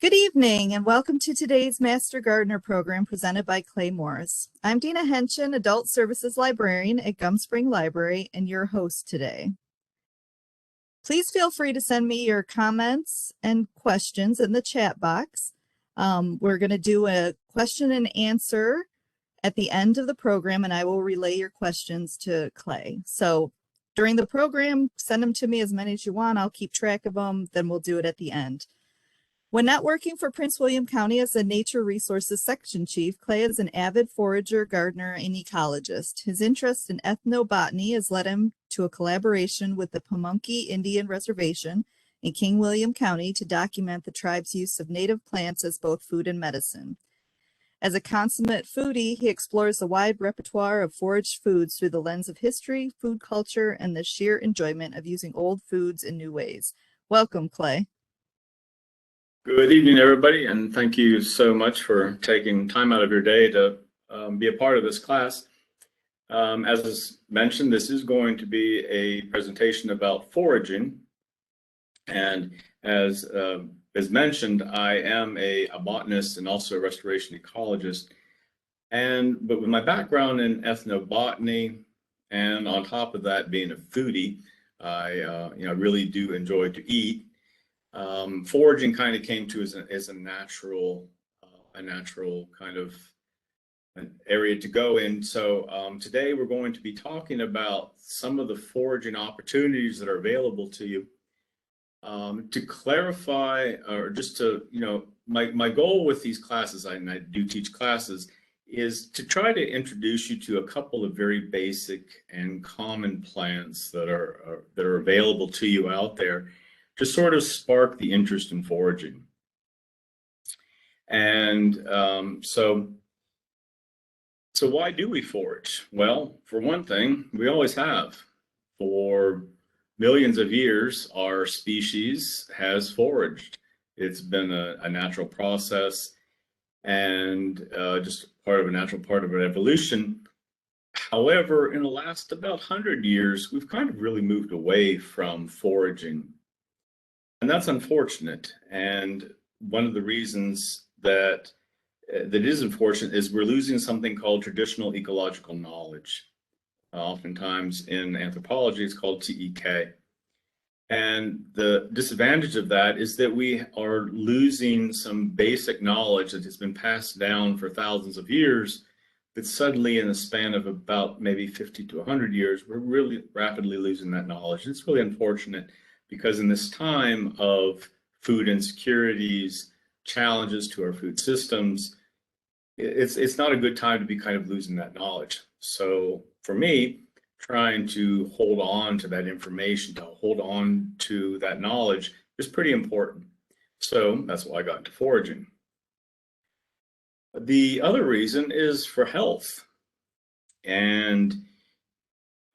Good evening and welcome to today's Master Gardener program presented by Clay Morris. I'm Dina Henshin, Adult Services Librarian at Gum Spring Library and your host today. Please feel free to send me your comments and questions in the chat box. We're going to do a question and answer at the end of the program and I will relay your questions to Clay. So during the program, send them to me as many as you want. I'll keep track of them, then we'll do it at the end. When not working for Prince William County as a Nature Resources Section Chief, Clay is an avid forager, gardener, and ecologist. His interest in ethnobotany has led him to a collaboration with the Pamunkey Indian Reservation in King William County to document the tribe's use of native plants as both food and medicine. As a consummate foodie, he explores a wide repertoire of foraged foods through the lens of history, food culture, and the sheer enjoyment of using old foods in new ways. Welcome, Clay. Good evening, everybody, and thank you so much for taking time out of your day to be a part of this class. As is mentioned, this is going to be a presentation about foraging, and as mentioned, I am a botanist and also a restoration ecologist. But with my background in ethnobotany, and on top of that being a foodie, I really do enjoy to eat. Foraging kind of came to as a natural kind of an area to go in. So today we're going to be talking about some of the foraging opportunities that are available to you. To clarify, or just to, my goal with these classes, and I do teach classes, is to try to introduce you to a couple of very basic and common plants that are available to you out there, to sort of spark the interest in foraging. And so why do we forage? Well, for one thing, we always have. For millions of years, our species has foraged. It's been a natural process and just part of our evolution. However, in the last about 100 years, we've kind of really moved away from foraging. And that's unfortunate. And one of the reasons that is unfortunate is we're losing something called traditional ecological knowledge. Oftentimes in anthropology, it's called TEK. And the disadvantage of that is that we are losing some basic knowledge that has been passed down for thousands of years, but suddenly in the span of about maybe 50 to 100 years, we're really rapidly losing that knowledge. It's really unfortunate. Because in this time of food insecurities, challenges to our food systems, it's not a good time to be kind of losing that knowledge. So for me, trying to hold on to that information, to hold on to that knowledge is pretty important. So that's why I got into foraging. The other reason is for health. And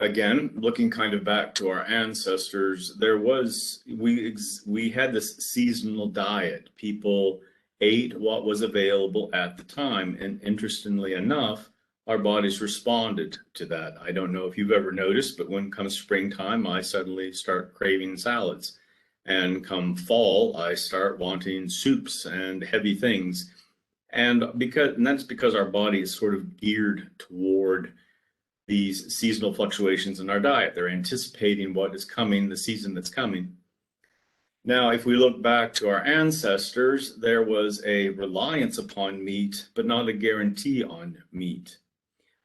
again, looking kind of back to our ancestors, we had this seasonal diet. People ate what was available at the time, and interestingly enough, our bodies responded to that. I don't know if you've ever noticed, but when comes springtime, I suddenly start craving salads, and come fall, I start wanting soups and heavy things, and that's because our body is sort of geared toward these seasonal fluctuations in our diet. They're anticipating what is coming, the season that's coming. Now, if we look back to our ancestors, there was a reliance upon meat, but not a guarantee on meat.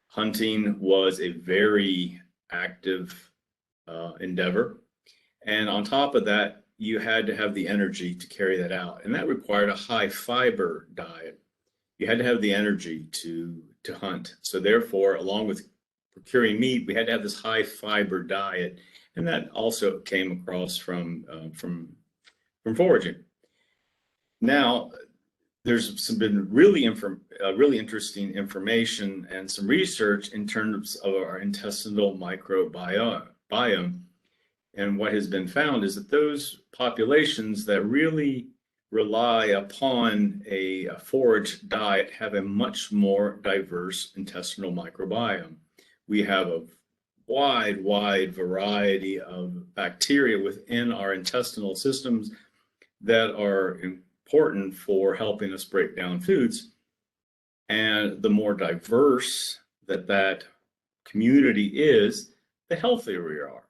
Hunting was a very active endeavor. And on top of that, you had to have the energy to carry that out. And that required a high fiber diet. You had to have the energy to hunt. So therefore, along with procuring meat, we had to have this high fiber diet, and that also came across from foraging. Now, there's been really interesting information and some research in terms of our intestinal microbiome, and what has been found is that those populations that really rely upon a foraged diet have a much more diverse intestinal microbiome. We have a wide variety of bacteria within our intestinal systems that are important for helping us break down foods. And the more diverse that community is, the healthier we are.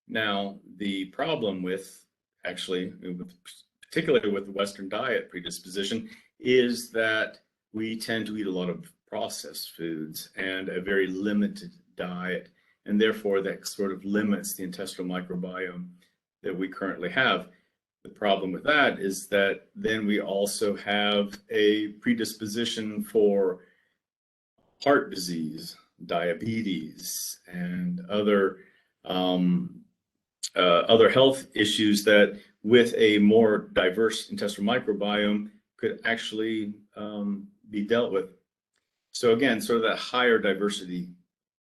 Now, the problem with particularly with the Western diet predisposition, is that we tend to eat a lot of processed foods and a very limited diet, and therefore that sort of limits the intestinal microbiome that we currently have. The problem with that is that then we also have a predisposition for heart disease, diabetes, and other health issues that, with a more diverse intestinal microbiome, could actually be dealt with. So again, sort of that higher diversity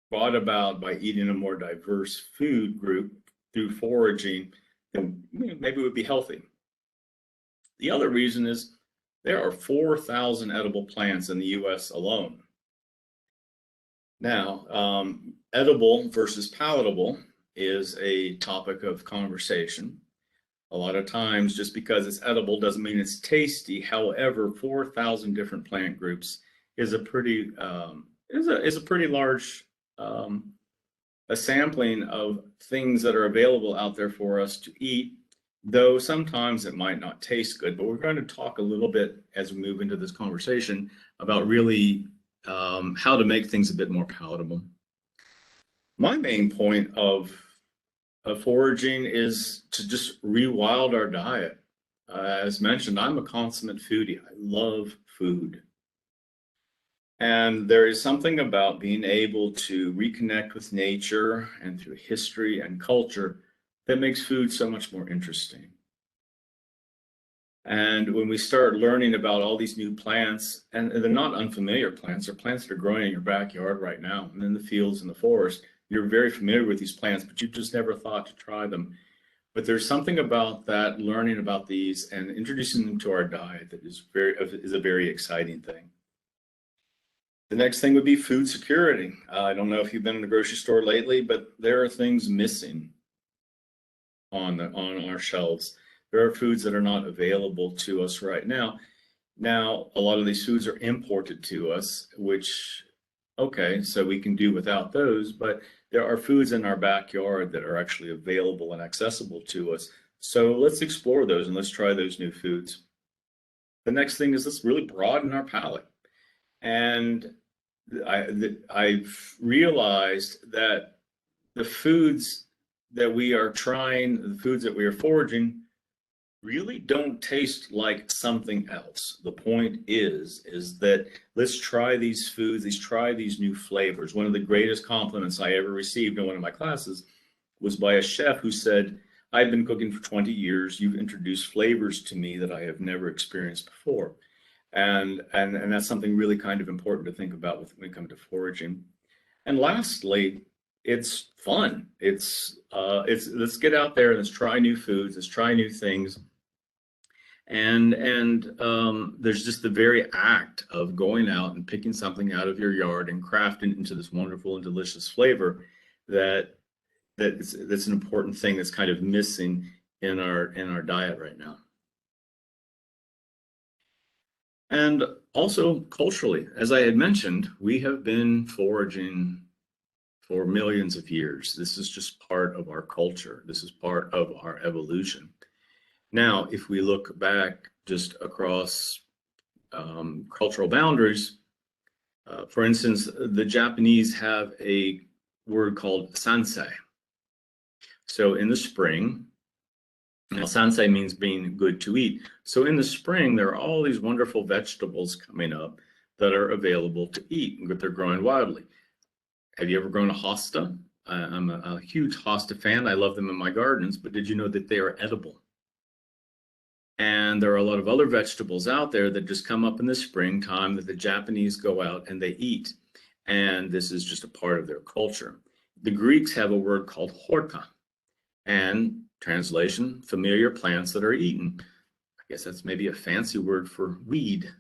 brought about by eating a more diverse food group through foraging, then maybe would be healthy. The other reason is there are 4,000 edible plants in the US alone. Now, edible versus palatable is a topic of conversation. A lot of times, just because it's edible doesn't mean it's tasty. However, 4,000 different plant groups is a pretty large a sampling of things that are available out there for us to eat, though sometimes it might not taste good. But we're going to talk a little bit as we move into this conversation about really how to make things a bit more palatable. My main point of foraging is to just rewild our diet. As mentioned, I'm a consummate foodie. I love food. And there is something about being able to reconnect with nature and through history and culture that makes food so much more interesting. And when we start learning about all these new plants, and they're not unfamiliar plants, they're plants that are growing in your backyard right now and in the fields and the forest. You're very familiar with these plants, but you've just never thought to try them. But there's something about that, learning about these and introducing them to our diet, that is a very exciting thing. The next thing would be food security. I don't know if you've been in the grocery store lately, but there are things missing on our shelves. There are foods that are not available to us right now. Now, a lot of these foods are imported to us, which, okay, so we can do without those, but there are foods in our backyard that are actually available and accessible to us. So let's explore those and let's try those new foods. The next thing is, let's really broaden our palate. And I've realized that the foods that we are trying, the foods that we are foraging, really don't taste like something else. The point is that let's try these foods, try these new flavors. One of the greatest compliments I ever received in one of my classes was by a chef who said, "I've been cooking for 20 years. You've introduced flavors to me that I have never experienced before." And that's something really kind of important to think about when it comes to foraging. And lastly, it's fun. It's let's get out there and let's try new foods, let's try new things. And there's just the very act of going out and picking something out of your yard and crafting it into this wonderful and delicious flavor that's an important thing that's kind of missing in our diet right now. And also culturally, as I had mentioned, we have been foraging for millions of years. This is just part of our culture. This is part of our evolution. Now, if we look back just across cultural boundaries, for instance, the Japanese have a word called sansei. So in the spring, now sansei means being good to eat. So in the spring, there are all these wonderful vegetables coming up that are available to eat, but they're growing wildly. Have you ever grown a hosta? I'm a huge hosta fan. I love them in my gardens, but did you know that they are edible? And there are a lot of other vegetables out there that just come up in the springtime that the Japanese go out and they eat. And this is just a part of their culture. The Greeks have a word called horta, and translation, familiar plants that are eaten. I guess that's maybe a fancy word for weed.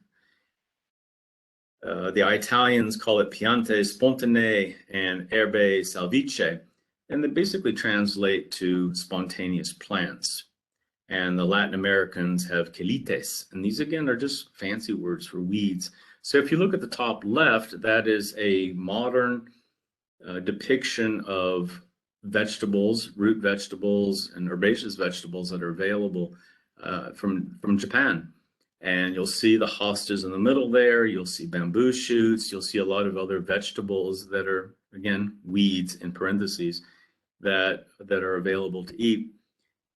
The Italians call it piante spontanee and erbe salvice, and they basically translate to spontaneous plants. and the Latin Americans have quelites. And these, again, are just fancy words for weeds. So if you look at the top left, that is a modern depiction of vegetables, root vegetables, and herbaceous vegetables that are available from Japan. And you'll see the hostas in the middle there. You'll see bamboo shoots. You'll see a lot of other vegetables that are, again, weeds in parentheses, that are available to eat.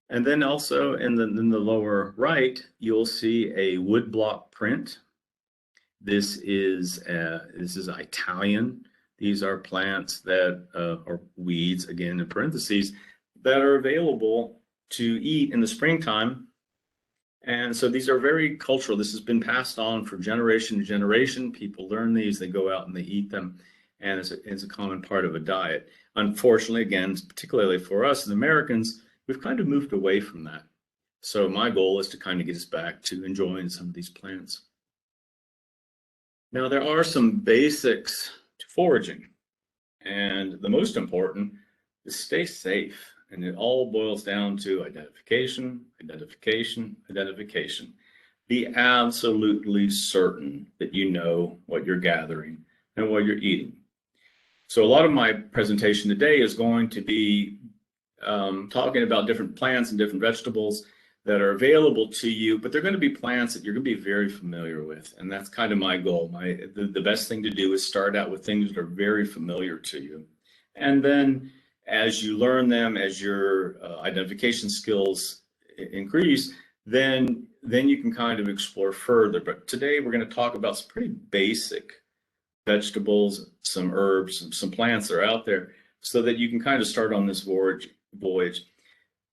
And then also in the lower right, you'll see a woodblock print. This is Italian. These are plants that are weeds, again in parentheses, that are available to eat in the springtime. And so these are very cultural. This has been passed on for generation to generation. People learn these, they go out and they eat them, and it's a common part of a diet. Unfortunately, again, particularly for us as Americans, we've kind of moved away from that. So my goal is to kind of get us back to enjoying some of these plants. Now, there are some basics to foraging, and the most important is stay safe. And it all boils down to identification, identification, identification. Be absolutely certain that you know what you're gathering and what you're eating. So a lot of my presentation today is going to be talking about different plants and different vegetables that are available to you, but they're going to be plants that you're going to be very familiar with. And that's kind of my goal. The best thing to do is start out with things that are very familiar to you. And then as you learn them, as your identification skills increase, then you can kind of explore further. But today we're going to talk about some pretty basic vegetables, some herbs, some plants that are out there, so that you can kind of start on this voyage.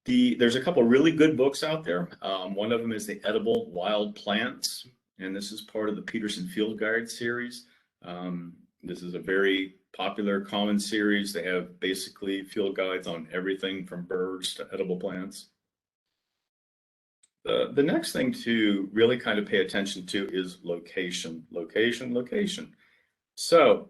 There's a couple of really good books out there. One of them is The Edible Wild Plants, and this is part of the Peterson Field Guide series. This is a very popular, common series. They have basically field guides on everything from birds to edible plants. The next thing to really kind of pay attention to is location, location, location. So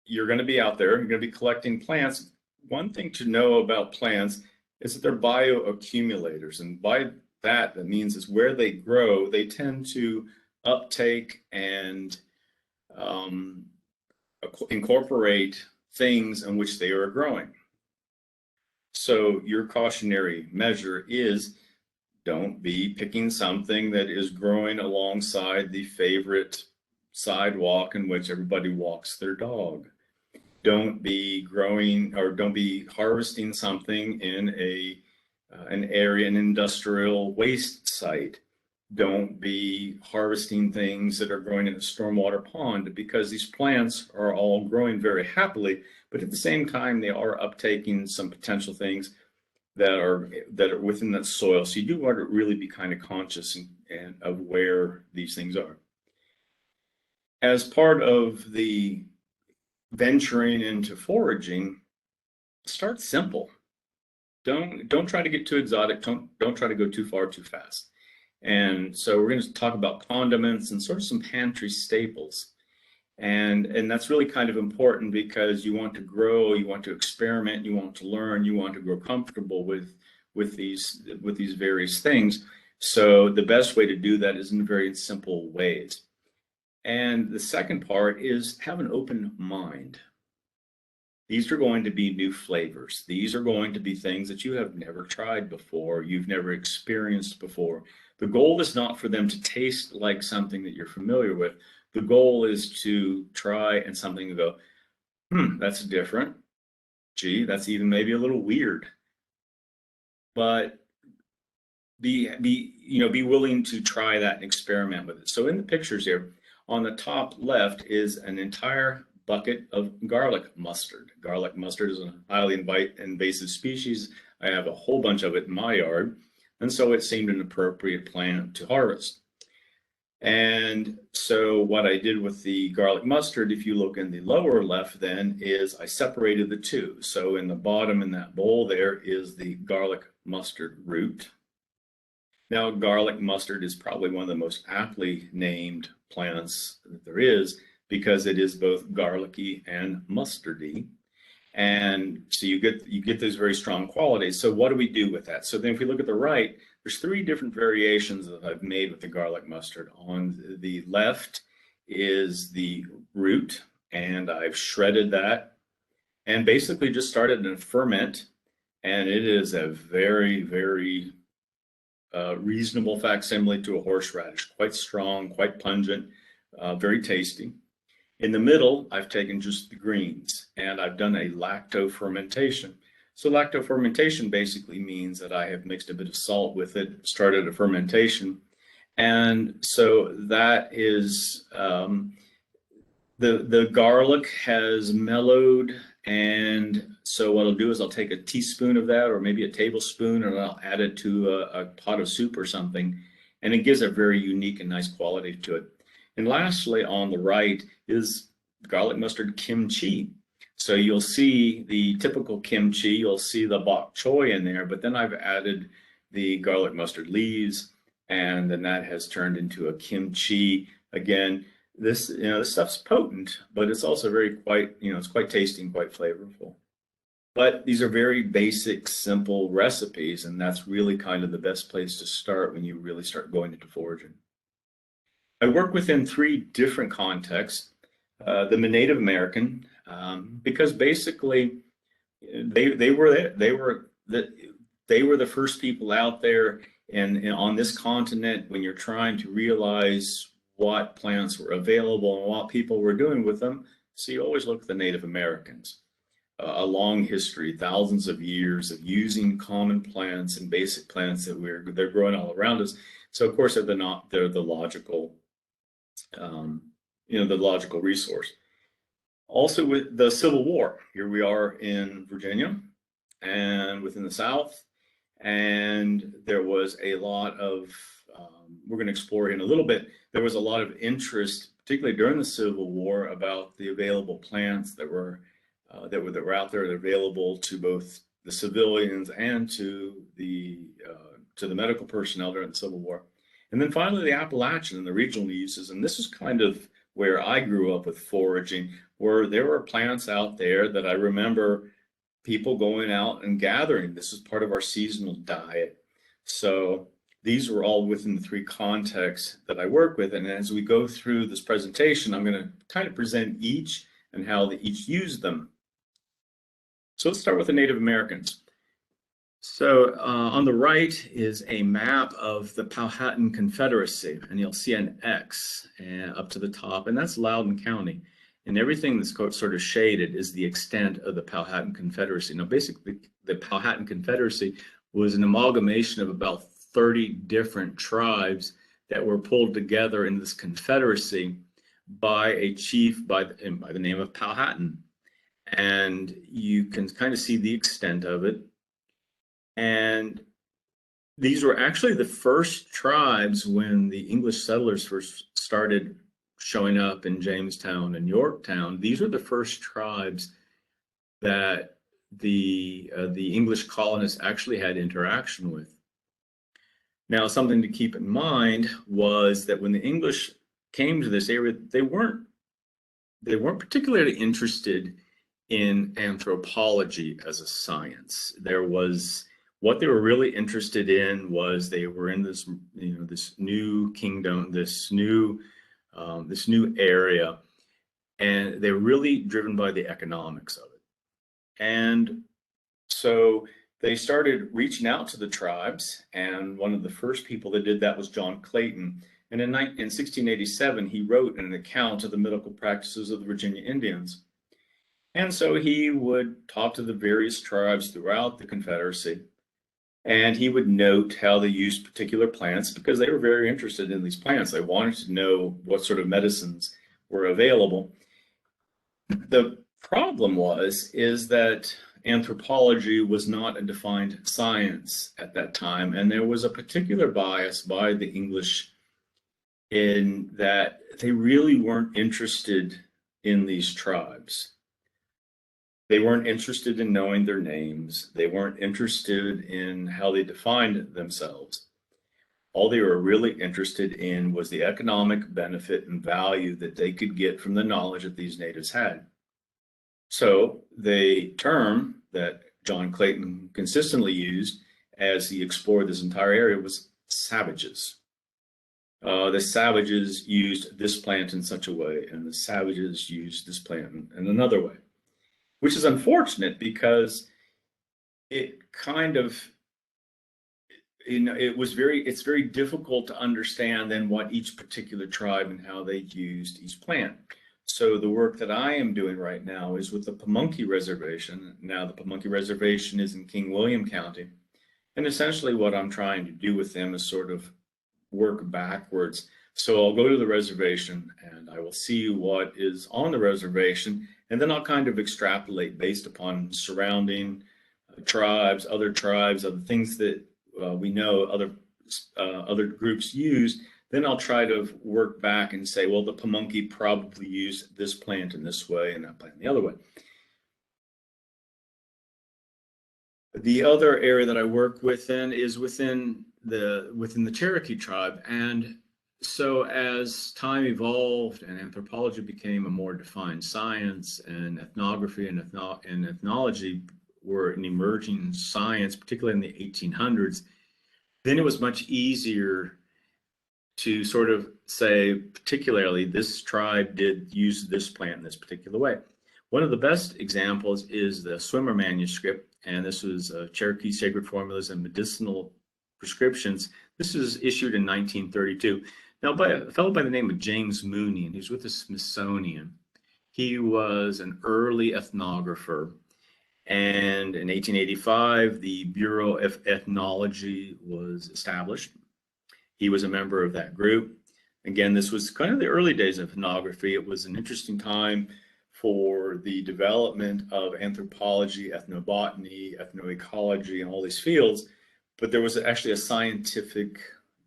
you're going to be out there, you're going to be collecting plants. One thing to know about plants is that they're bioaccumulators. And by that means is where they grow, they tend to uptake and incorporate things in which they are growing. So your cautionary measure is don't be picking something that is growing alongside the favorite sidewalk in which everybody walks their dog. Don't be growing or don't be harvesting something in an area, an industrial waste site. Don't be harvesting things that are growing in a stormwater pond, because these plants are all growing very happily, but at the same time they are uptaking some potential things that are within that soil. So you do want to really be kind of conscious and of where these things are. As part of the venturing into foraging, start simple. Don't try to get too exotic. Don't try to go too far too fast. And so we're going to talk about condiments and sort of some pantry staples. And that's really kind of important, because you want to grow, you want to experiment, you want to learn, you want to grow comfortable with these various things. So the best way to do that is in very simple ways. And the second part is have an open mind. These are going to be new flavors. These are going to be things that you have never tried before, you've never experienced before. The goal is not for them to taste like something that you're familiar with. The goal is to try and something to go, that's different. Gee, that's even maybe a little weird. But be willing to try that and experiment with it. So in the pictures here, on the top left is an entire bucket of garlic mustard. Garlic mustard is a highly invasive species. I have a whole bunch of it in my yard, and so it seemed an appropriate plant to harvest. And so what I did with the garlic mustard, if you look in the lower left then, is I separated the two. So in the bottom in that bowl there is the garlic mustard root. Now, garlic mustard is probably one of the most aptly named plants that there is, because it is both garlicky and mustardy. And so you get those very strong qualities. So what do we do with that? So then if we look at the right, there's 3 different variations that I've made with the garlic mustard. On the left is the root, and I've shredded that and basically just started in a ferment. And it is a very, very reasonable facsimile to a horseradish, quite strong, quite pungent, very tasty. In the middle, I've taken just the greens and I've done a lacto-fermentation. So lacto-fermentation basically means that I have mixed a bit of salt with it, started a fermentation. And so that is, the garlic has mellowed. And so what I'll do is I'll take a teaspoon of that or maybe a tablespoon and I'll add it to a pot of soup or something. And it gives a very unique and nice quality to it. And lastly, on the right is garlic mustard kimchi. So you'll see the typical kimchi, you'll see the bok choy in there, but then I've added the garlic mustard leaves, and then that has turned into a kimchi. Again, this stuff's potent, but it's also it's quite tasty and quite flavorful. But these are very basic, simple recipes, and that's really kind of the best place to start when you really start going into foraging. I work within 3 different contexts. The Native American, because basically they were the first people out there and on this continent when you're trying to realize what plants were available and what people were doing with them. So you always look at the Native Americans. A long history, thousands of years of using common plants and basic plants that they're growing all around us. So of course they're the logical, the logical resource. Also with the Civil War, here we are in Virginia and within the South, and there was a lot of, we're going to explore in a little bit, there was a lot of interest, particularly during the Civil War, about the available plants that were out there, that are available to both the civilians and to the medical personnel during the Civil War. And then finally, the Appalachian and the regional uses, and this is kind of where I grew up with foraging, where there were plants out there that I remember people going out and gathering. This is part of our seasonal diet. So these were all within the 3 contexts that I work with. And as we go through this presentation, I'm going to kind of present each and how they each use them. So let's start with the Native Americans. So on the right is a map of the Powhatan Confederacy, and you'll see an X up to the top, and that's Loudoun County. And everything that's sort of shaded is the extent of the Powhatan Confederacy. Now, basically, the Powhatan Confederacy was an amalgamation of about 30 different tribes that were pulled together in this confederacy by a chief by the name of Powhatan. And you can kind of see the extent of it. And these were actually the first tribes when the English settlers first started showing up in Jamestown and Yorktown. These were the first tribes that the English colonists actually had interaction with. Now, something to keep in mind was that when the English came to this area, they weren't particularly interested in anthropology as a science. What they were really interested in was they were in this, this new kingdom, this new area, and they're really driven by the economics of it. And so they started reaching out to the tribes, and one of the first people that did that was John Clayton. And in 1687, he wrote an account of the medical practices of the Virginia Indians. And so he would talk to the various tribes throughout the Confederacy, and he would note how they used particular plants because they were very interested in these plants. They wanted to know what sort of medicines were available. The problem is that anthropology was not a defined science at that time, and there was a particular bias by the English in that they really weren't interested in these tribes. They weren't interested in knowing their names. They weren't interested in how they defined themselves. All they were really interested in was the economic benefit and value that they could get from the knowledge that these natives had. So the term that John Clayton consistently used as he explored this entire area was savages. The savages used this plant in such a way, and the savages used this plant in another way, which is unfortunate because it kind of, it's very difficult to understand then what each particular tribe and how they used each plant. So the work that I am doing right now is with the Pamunkey Reservation. Now the Pamunkey Reservation is in King William County. And essentially what I'm trying to do with them is sort of work backwards. So I'll go to the reservation and I will see what is on the reservation, and then I'll kind of extrapolate based upon surrounding tribes, other things that we know other groups use. Then I'll try to work back and say, well, the Pamunkey probably used this plant in this way and that plant the other way. The other area that I work within is within the Cherokee tribe. And so as time evolved and anthropology became a more defined science, and ethnography and ethnology were an emerging science, particularly in the 1800s, then it was much easier to sort of say, particularly, this tribe did use this plant in this particular way. One of the best examples is the Swimmer Manuscript, and this was Cherokee Sacred Formulas and Medicinal Prescriptions. This was issued in 1932. Now, by a fellow by the name of James Mooney, and he's with the Smithsonian. He was an early ethnographer, and in 1885, the Bureau of Ethnology was established. He was a member of that group. Again, this was kind of the early days of ethnography. It was an interesting time for the development of anthropology, ethnobotany, ethnoecology, and all these fields, but there was actually a scientific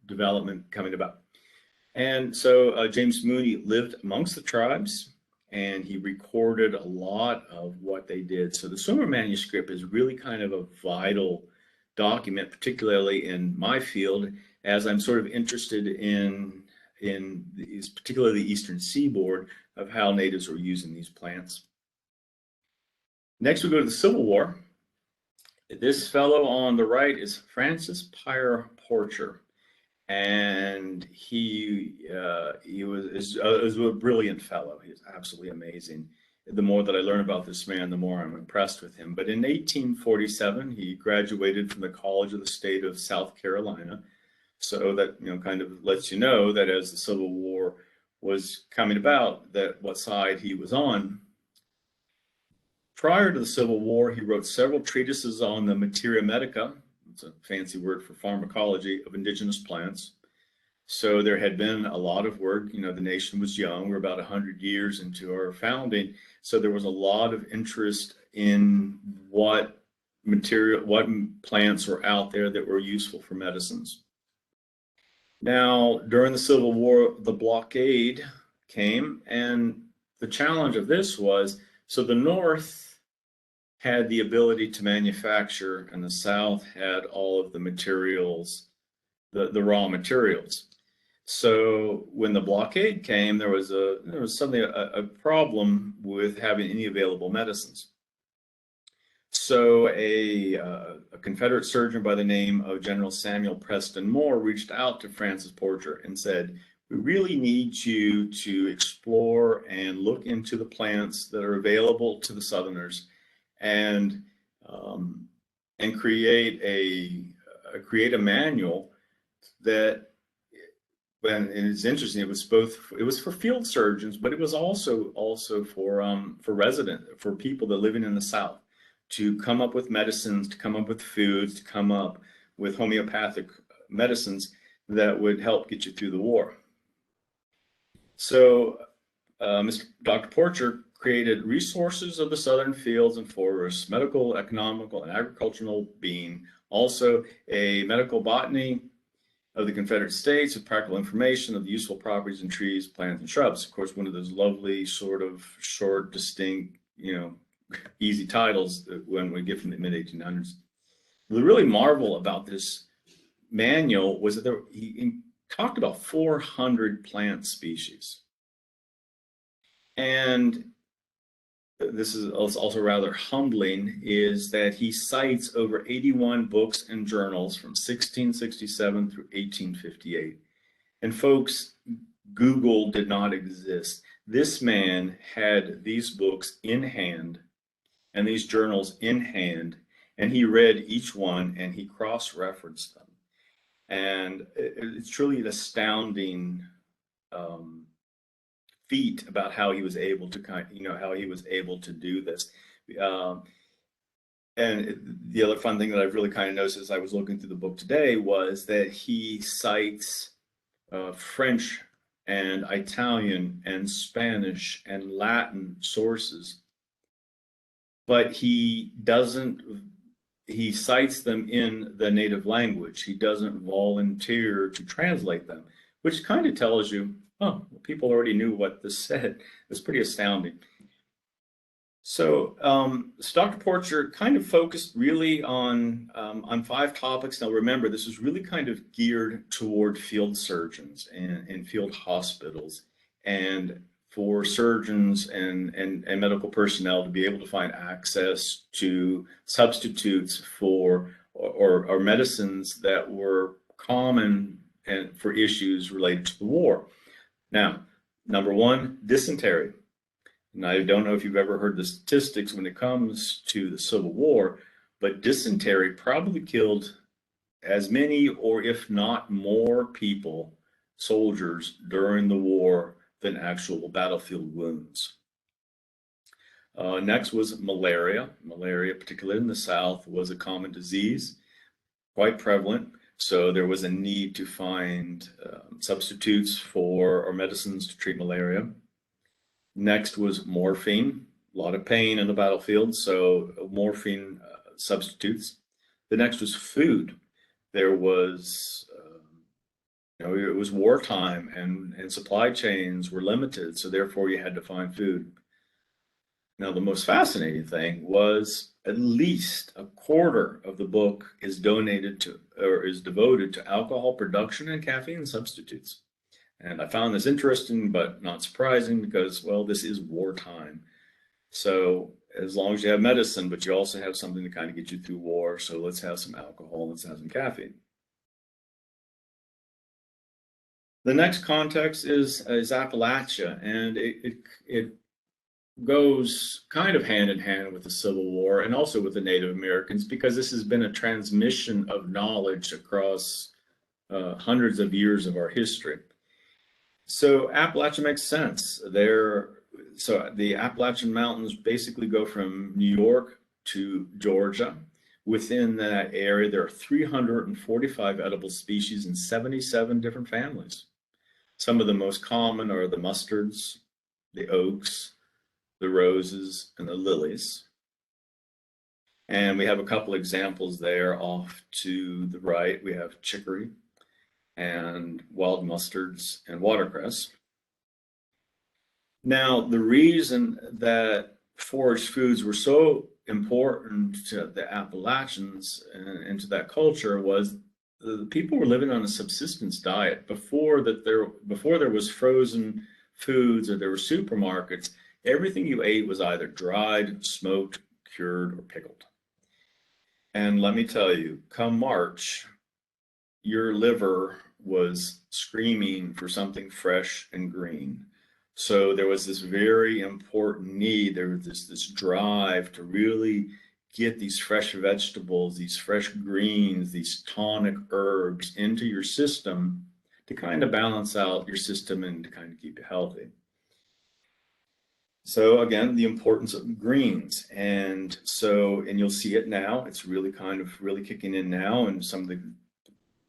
development coming about. And so James Mooney lived amongst the tribes, and he recorded a lot of what they did. So the Swimmer Manuscript is really kind of a vital document, particularly in my field, as I'm sort of interested in particularly the eastern seaboard, of how natives were using these plants. Next, we go to the Civil War. This fellow on the right is Francis Pyre Porcher, and he was a brilliant fellow. He was absolutely amazing. The more that I learn about this man, the more I'm impressed with him. But in 1847, he graduated from the College of the State of South Carolina. So that, kind of lets you know that as the Civil War was coming about, that what side he was on. Prior to the Civil War, he wrote several treatises on the materia medica. It's a fancy word for pharmacology of indigenous plants. So there had been a lot of work. The nation was young. We're about 100 years into our founding. So there was a lot of interest in what plants were out there that were useful for medicines. Now, during the Civil War, the blockade came, and the challenge of this was, so the North had the ability to manufacture, and the South had all of the materials, the raw materials. So when the blockade came, there was suddenly a problem with having any available medicines. So a Confederate surgeon by the name of General Samuel Preston Moore reached out to Francis Porcher and said, we really need you to explore and look into the plants that are available to the Southerners, and create a manual that. And it's interesting. It was for field surgeons, but it was also for people that living in the South, to come up with medicines, to come up with foods, to come up with homeopathic medicines that would help get you through the war. So Dr. Porcher created resources of the southern fields and forests, medical, economical, and agricultural being, also a medical botany of the Confederate States with practical information of the useful properties in trees, plants, and shrubs. Of course, one of those lovely sort of short, distinct, easy titles that when we get from the mid-1800s. The really marvel about this manual was that he talked about 400 plant species. And this is also rather humbling, is that he cites over 81 books and journals from 1667 through 1858. And folks, Google did not exist. This man had these books in hand and these journals in hand, and he read each one and he cross-referenced them. And it's truly an astounding feat about how he was able to how he was able to do this. And the other fun thing that I've really kind of noticed as I was looking through the book today was that he cites French and Italian and Spanish and Latin sources, but he cites them in the native language. He doesn't volunteer to translate them, which kind of tells you, oh, people already knew what this said. It's pretty astounding. So Dr. Porcher kind of focused really on 5 topics. Now remember, this is really kind of geared toward field surgeons and field hospitals, and for surgeons and medical personnel to be able to find access to substitutes for or medicines that were common and for issues related to the war. Now, number 1, dysentery. And I don't know if you've ever heard the statistics when it comes to the Civil War, but dysentery probably killed as many, or if not more people, soldiers during the war than actual battlefield wounds. Next was malaria. Malaria, particularly in the South, was a common disease, quite prevalent. So there was a need to find substitutes for or medicines to treat malaria. Next was morphine, a lot of pain in the battlefield, so morphine substitutes. The next was food. There was, it was wartime and supply chains were limited, so therefore you had to find food. Now, the most fascinating thing was at least a quarter of the book is donated to, or is devoted to, alcohol production and caffeine substitutes. And I found this interesting, but not surprising, because, well, this is wartime. So as long as you have medicine, but you also have something to kind of get you through war, so let's have some alcohol, let's have some caffeine. The next context is Appalachia, and it goes kind of hand in hand with the Civil War and also with the Native Americans, because this has been a transmission of knowledge across hundreds of years of our history. So Appalachia makes sense. So the Appalachian Mountains basically go from New York to Georgia. Within that area, there are 345 edible species in 77 different families. Some of the most common are the mustards, the oaks, the roses, and the lilies. And we have a couple examples there off to the right. We have chicory and wild mustards and watercress. Now, the reason that foraged foods were so important to the Appalachians and to that culture was the people were living on a subsistence diet. Before there was frozen foods or there were supermarkets, everything you ate was either dried, smoked, cured, or pickled. And let me tell you, come March, your liver was screaming for something fresh and green. So there was this very important need. There was this drive to really get these fresh vegetables, these fresh greens, these tonic herbs into your system to kind of balance out your system and to kind of keep you healthy. So again, the importance of greens. And you'll see it now. It's really kicking in now. And some of the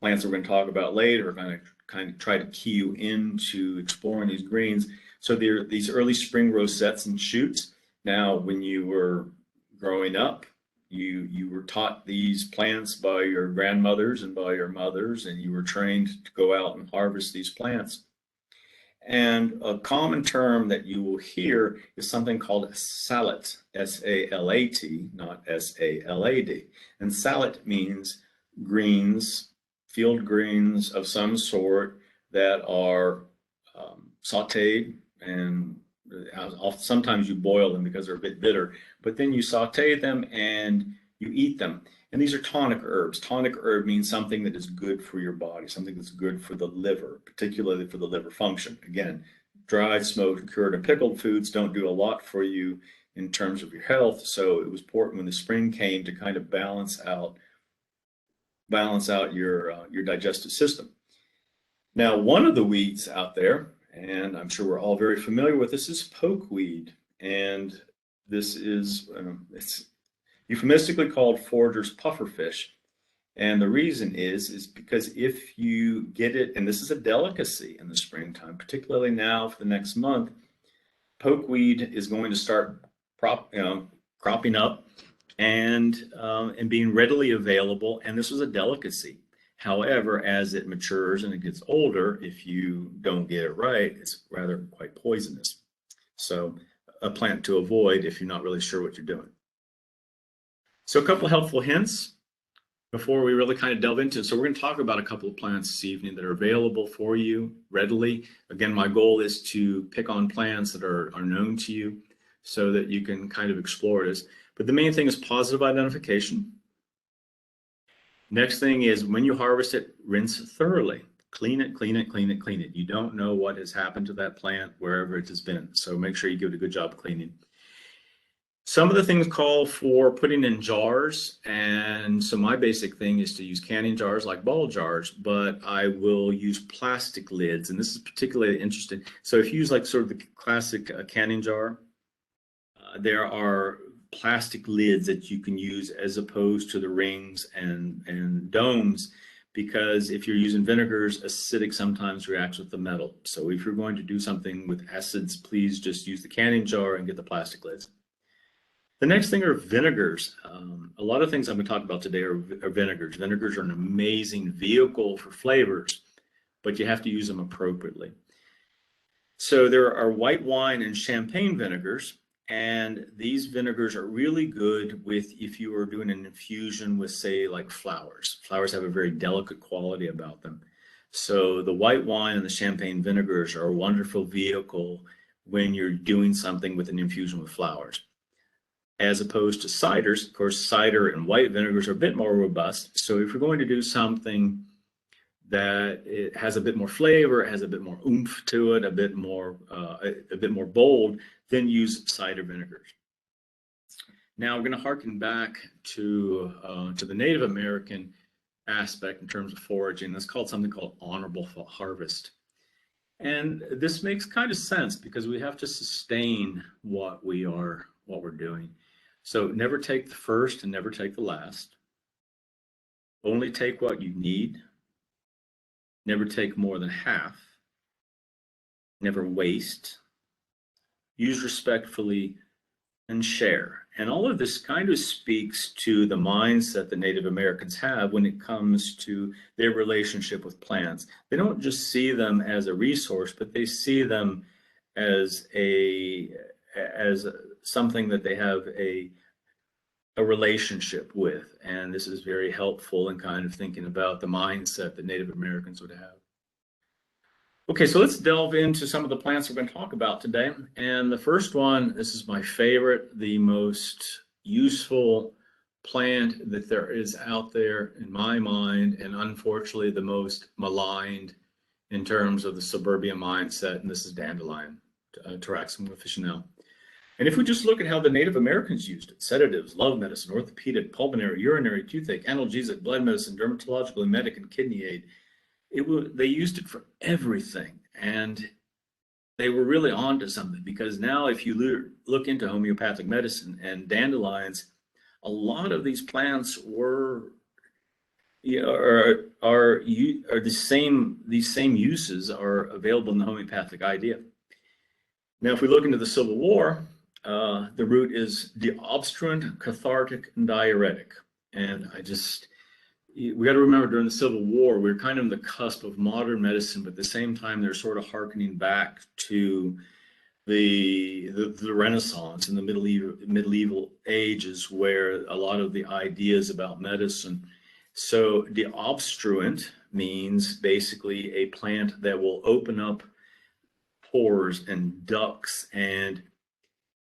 plants we're going to talk about later are going to kind of try to key you into exploring these greens. So there are these early spring rosettes and shoots. Now, when you were growing up, you were taught these plants by your grandmothers and by your mothers, and you were trained to go out and harvest these plants. And a common term that you will hear is something called salat, S-A-L-A-T, not S-A-L-A-D. And salat means greens, field greens of some sort that are sauteed and Sometimes you boil them because they're a bit bitter, but then you saute them and you eat them. And these are tonic herbs. Tonic herb means something that is good for your body, something that's good for the liver, particularly for the liver function. Again, dried, smoked, cured, and pickled foods don't do a lot for you in terms of your health. So it was important when the spring came to kind of balance out your digestive system. Now, one of the weeds out there, and I'm sure we're all very familiar with this, is pokeweed. And this is, it's euphemistically called forager's pufferfish. And the reason is because if you get it, and this is a delicacy in the springtime, particularly now for the next month, pokeweed is going to start cropping up and being readily available. And this was a delicacy. However, as it matures and it gets older, if you don't get it right, it's rather quite poisonous. So a plant to avoid if you're not really sure what you're doing. So a couple of helpful hints before we really kind of delve into it. So we're going to talk about a couple of plants this evening that are available for you readily. Again, my goal is to pick on plants that are known to you so that you can kind of explore this. But the main thing is positive identification. Next thing is when you harvest it, rinse thoroughly. Clean it, clean it, clean it, clean it. You don't know what has happened to that plant wherever it has been. So make sure you give it a good job cleaning. Some of the things call for putting in jars. And so my basic thing is to use canning jars like ball jars, but I will use plastic lids. And this is particularly interesting. So if you use like sort of the classic canning jar, there are plastic lids that you can use as opposed to the rings and domes, because if you're using vinegars, acidic sometimes reacts with the metal. So if you're going to do something with acids, please just use the canning jar and get the plastic lids. The next thing are vinegars. A lot of things I'm going to talk about today are vinegars. Vinegars are an amazing vehicle for flavors, but you have to use them appropriately. So there are white wine and champagne vinegars. And these vinegars are really good with if you are doing an infusion with, say, like flowers. Flowers have a very delicate quality about them. So the white wine and the champagne vinegars are a wonderful vehicle when you're doing something with an infusion with flowers. As opposed to ciders, of course, cider and white vinegars are a bit more robust. So if you're going to do something that it has a bit more flavor, has a bit more oomph to it, a bit more bold, then use cider vinegars. Now we're going to harken back to the Native American aspect in terms of foraging. That's called something called honorable harvest. And this makes kind of sense because we have to sustain what we're doing. So never take the first and never take the last. Only take what you need. Never take more than half. Never waste. Use respectfully and share. And all of this kind of speaks to the mindset the Native Americans have when it comes to their relationship with plants. They don't just see them as a resource, but they see them as something that they have a relationship with. And this is very helpful in kind of thinking about the mindset that Native Americans would have. Okay, so let's delve into some of the plants we're going to talk about today. And the first one, this is my favorite, the most useful plant that there is out there in my mind, and unfortunately the most maligned in terms of the suburbia mindset, and this is Dandelion, Taraxacum officinale. And if we just look at how the Native Americans used it, sedatives, love medicine, orthopedic, pulmonary, urinary, toothache, analgesic, blood medicine, dermatological, emetic, and kidney aid, they used it for everything. And they were really onto something, because now if you look into homeopathic medicine and dandelions, a lot of these plants are the same. These same uses are available in the homeopathic idea. Now, if we look into the Civil War, the root is deobstruent, cathartic, and diuretic. And we got to remember, during the Civil War, we were kind of on the cusp of modern medicine, but at the same time, they're sort of hearkening back to the Renaissance and the medieval ages, where a lot of the ideas about medicine. So deobstruent means basically a plant that will open up whores and ducks, and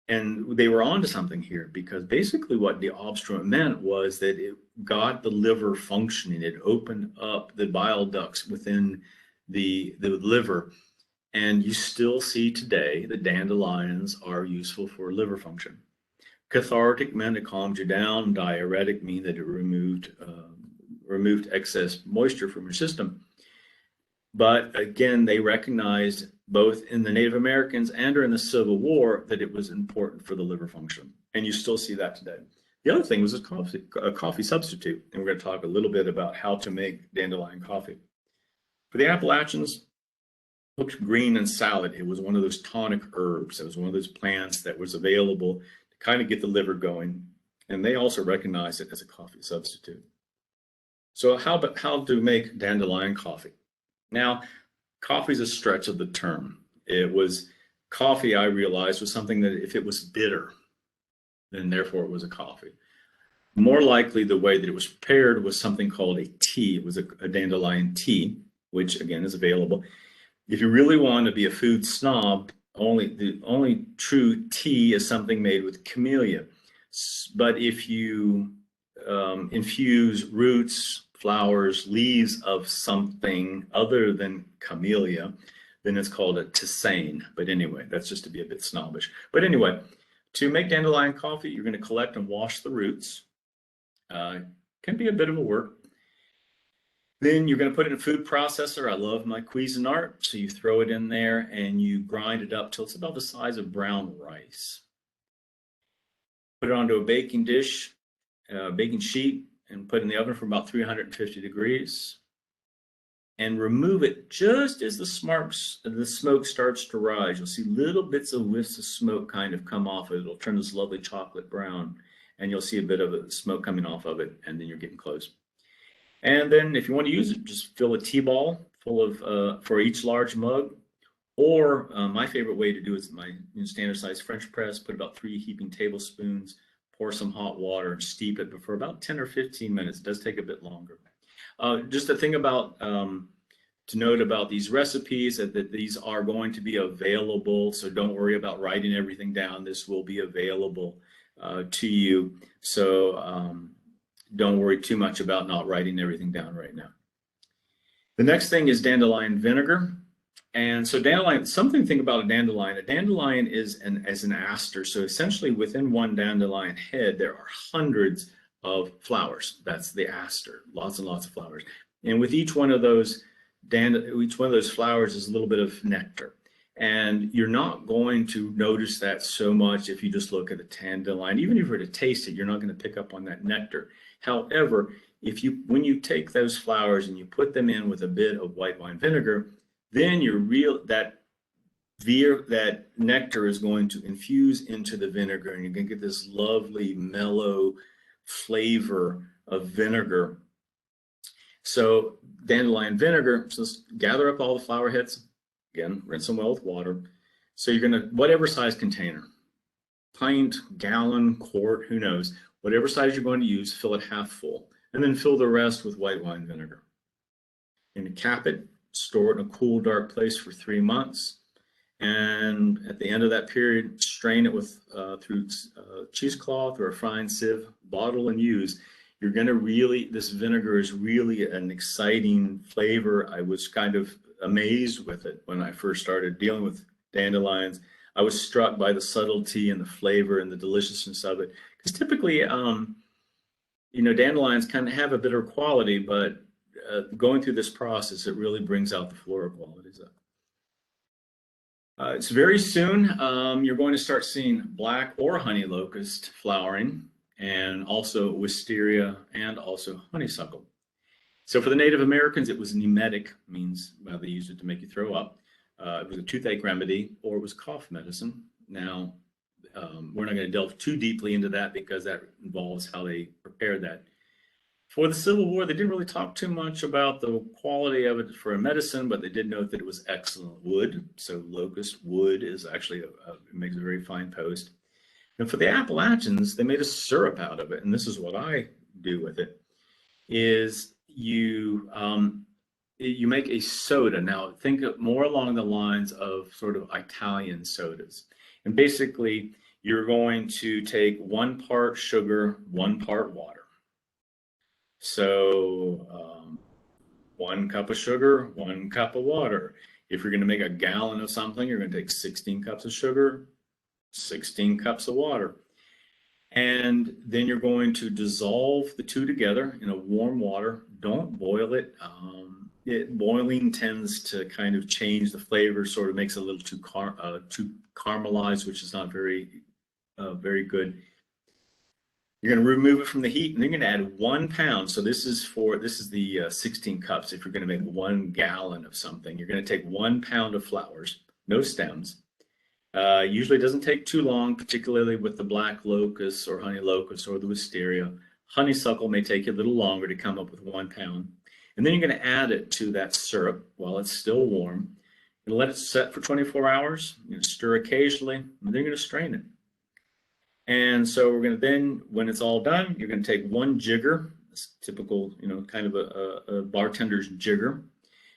they were onto something here, because basically what the obstruent meant was that it got the liver functioning. It opened up the bile ducts within the liver. And you still see today that dandelions are useful for liver function. Cathartic meant it calmed you down. Diuretic mean that it removed excess moisture from your system. But again, they recognized both in the Native Americans and during the Civil War that it was important for the liver function. And you still see that today. The other thing was a coffee substitute. And we're going to talk a little bit about how to make dandelion coffee. For the Appalachians, looked green and salad. It was one of those tonic herbs. It was one of those plants that was available to kind of get the liver going. And they also recognized it as a coffee substitute. So how to make dandelion coffee? Now, coffee is a stretch of the term. It was coffee, I realized, was something that if it was bitter, then therefore it was a coffee. More likely, the way that it was prepared was something called a tea. It was a dandelion tea, which again is available. If you really want to be a food snob, the only true tea is something made with camellia. But if you infuse roots, flowers, leaves of something other than camellia, then it's called a tisane. But anyway, that's just to be a bit snobbish. But anyway, to make dandelion coffee, you're going to collect and wash the roots. Can be a bit of a work. Then you're going to put it in a food processor. I love my Cuisinart. So you throw it in there and you grind it up till it's about the size of brown rice. Put it onto a baking dish, baking sheet, and put it in the oven for about 350 degrees. And remove it just as the smoke starts to rise. You'll see little bits of whiffs of smoke kind of come off of it. It'll turn this lovely chocolate brown. And you'll see a bit of the smoke coming off of it. And then you're getting close. And then if you want to use it, just fill a tea ball full of, for each large mug. Or my favorite way to do it is my standard size French press, put about 3 heaping tablespoons, pour some hot water and steep it for about 10 or 15 minutes. It does take a bit longer. Just a thing about, to note about these recipes, that these are going to be available. So don't worry about writing everything down. This will be available to you. So, don't worry too much about not writing everything down right now. The next thing is dandelion vinegar. And so dandelion, something to think about a dandelion is as an aster. So essentially within one dandelion head, there are hundreds of flowers. That's the aster, lots and lots of flowers. And with each one of those flowers is a little bit of nectar. And you're not going to notice that so much if you just look at a dandelion. Even if you were to taste it, you're not going to pick up on that nectar. However, when you take those flowers and you put them in with a bit of white wine vinegar, then that nectar is going to infuse into the vinegar, and you're going to get this lovely mellow flavor of vinegar. So dandelion vinegar, so let's gather up all the flower heads. Again, rinse them well with water. So you're going to, whatever size container, pint, gallon, quart, who knows, whatever size you're going to use, fill it half full, and then fill the rest with white wine vinegar. You're going to cap it, store it in a cool, dark place for 3 months, and at the end of that period, strain it with through cheesecloth or a frying sieve, bottle and use. You're going to this vinegar is really an exciting flavor. I was kind of amazed with it when I first started dealing with dandelions. I was struck by the subtlety and the flavor and the deliciousness of it. Because typically, dandelions kind of have a bitter quality, but going through this process, it really brings out the floral qualities of it. It's very soon, you're going to start seeing black or honey locust flowering, and also wisteria and also honeysuckle. So for the Native Americans, it was an emetic, means they used it to make you throw up. It was a toothache remedy, or it was cough medicine. Now, we're not going to delve too deeply into that because that involves how they prepared that. For the Civil War, they didn't really talk too much about the quality of it for a medicine, but they did note that it was excellent wood. So locust wood is actually, it makes a very fine post. And for the Appalachians, they made a syrup out of it. And this is what I do with it, is you make a soda. Now think of more along the lines of sort of Italian sodas. And basically you're going to take 1 part sugar, 1 part water. So 1 cup of sugar, 1 cup of water. If you're going to make a gallon of something, you're going to take 16 cups of sugar, 16 cups of water. And then you're going to dissolve the two together in a warm water. Don't boil it. Boiling tends to kind of change the flavor, sort of makes it a little too caramelized, which is not very good. You're going to remove it from the heat, and you're going to add 1 pound. So this is the 16 cups. If you're going to make 1 gallon of something, you're going to take 1 pound of flowers, no stems. Usually it doesn't take too long, particularly with the black locust or honey locust or the wisteria. Honeysuckle may take you a little longer to come up with 1 pound. And then you're going to add it to that syrup while it's still warm. And let it set for 24 hours. You're going to stir occasionally, and then you're going to strain it. And so we're going to then, when it's all done, you're going to take 1 jigger, typical, kind of a bartender's jigger,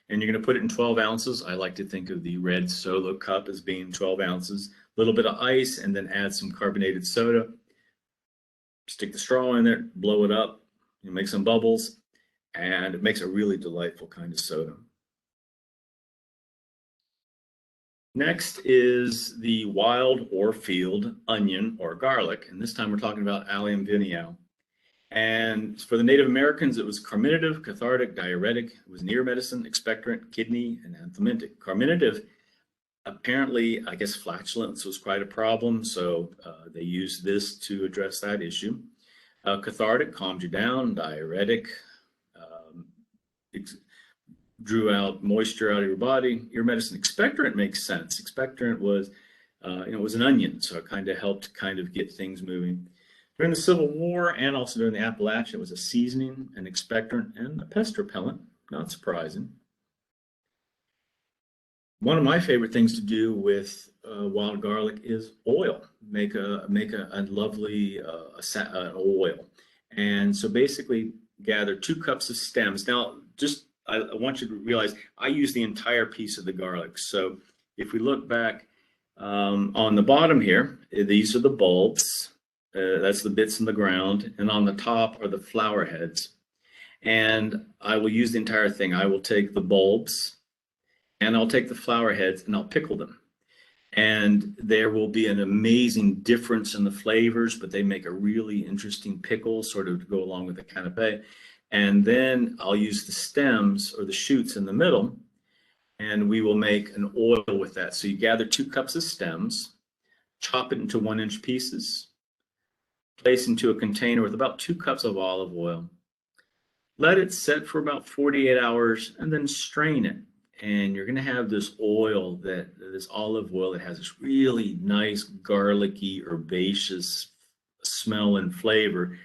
and you're going to put it in 12 ounces. I like to think of the red Solo cup as being 12 ounces, a little bit of ice, and then add some carbonated soda. Stick the straw in there, blow it up, make some bubbles, and it makes a really delightful kind of soda. Next is the wild or field onion or garlic, and this time we're talking about Allium vineale. And for the Native Americans, it was carminative, cathartic, diuretic. It was an ear medicine, expectorant, kidney, and anthelmintic. Carminative, apparently, I guess flatulence was quite a problem, so they used this to address that issue. Cathartic calmed you down, diuretic, drew out moisture out of your body. Ear medicine, expectorant makes sense. Expectorant was, it was an onion, so it kind of helped get things moving. During the Civil War and also during the Appalachian, it was a seasoning, an expectorant, and a pest repellent. Not surprising. One of my favorite things to do with wild garlic is oil. Make a lovely oil. And so basically gather 2 cups of stems. Now, I want you to realize I use the entire piece of the garlic. So if we look back on the bottom here, these are the bulbs. That's the bits in the ground. And on the top are the flower heads. And I will use the entire thing. I will take the bulbs and I'll take the flower heads and I'll pickle them. And there will be an amazing difference in the flavors, but they make a really interesting pickle, sort of to go along with the canapé. And then I'll use the stems or the shoots in the middle, and we will make an oil with that. So you gather 2 cups of stems, chop it into 1-inch pieces, place into a container with about 2 cups of olive oil. Let it set for about 48 hours and then strain it. And you're going to have this oil, this olive oil that has this really nice garlicky, herbaceous smell and flavor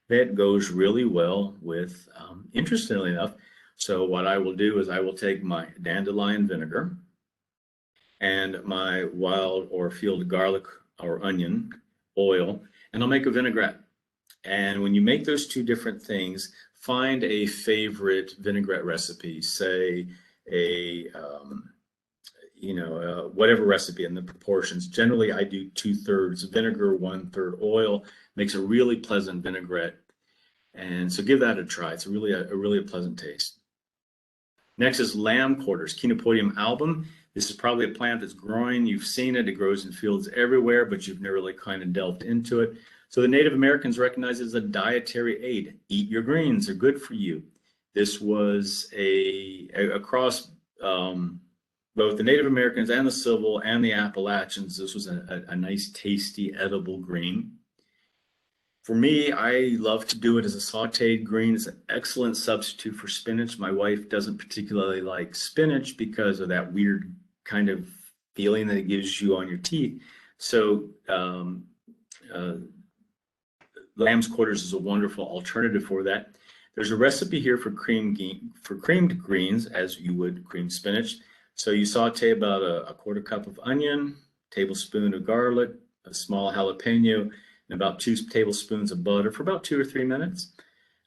that goes really well with, interestingly enough, so what I will do is I will take my dandelion vinegar and my wild or field garlic or onion oil, and I'll make a vinaigrette. And when you make those 2 different things, find a favorite vinaigrette recipe, say whatever recipe, and the proportions. Generally, I do 2/3 vinegar, 1/3 oil. Makes a really pleasant vinaigrette, and so give that a try. It's really a pleasant taste. Next is lamb quarters, Kinopodium album. This is probably a plant that's growing. You've seen it. It grows in fields everywhere, but you've never really kind of delved into it. So the Native Americans recognize it as a dietary aid. Eat your greens; they're good for you. This was across both the Native Americans and the Civil and the Appalachians. This was a nice, tasty, edible green. For me, I love to do it as a sauteed green. It's an excellent substitute for spinach. My wife doesn't particularly like spinach because of that weird kind of feeling that it gives you on your teeth. So lamb's quarters is a wonderful alternative for that. There's a recipe here for creamed greens, as you would creamed spinach. So you saute about a 1/4 cup of onion, tablespoon of garlic, a small jalapeno, and about 2 tablespoons of butter for about 2 or 3 minutes.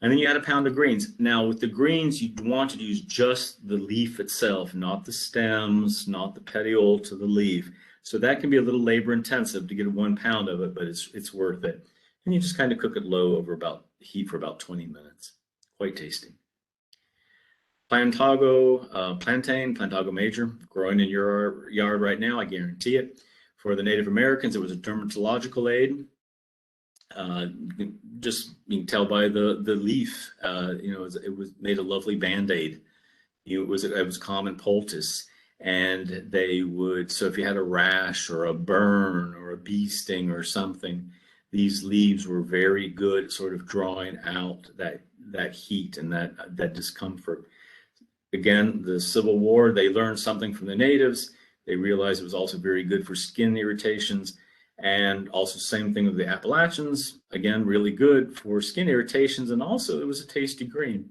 And then you add a pound of greens. Now with the greens, you want to use just the leaf itself, not the stems, not the petiole to the leaf. So that can be a little labor intensive to get 1 pound of it, but it's worth it. And you just kind of cook it low over heat for about 20 minutes. Quite tasty. Plantago Plantain, Plantago major, growing in your yard right now, I guarantee it. For the Native Americans, it was a dermatological aid. Just you can tell by the leaf, it was made a lovely band-aid. It was common poultice, and they would, so if you had a rash or a burn or a bee sting or something, these leaves were very good at sort of drawing out that heat and that discomfort. Again, the Civil War, they learned something from the natives. They realized it was also very good for skin irritations. And also same thing with the Appalachians, again, really good for skin irritations. And also it was a tasty green.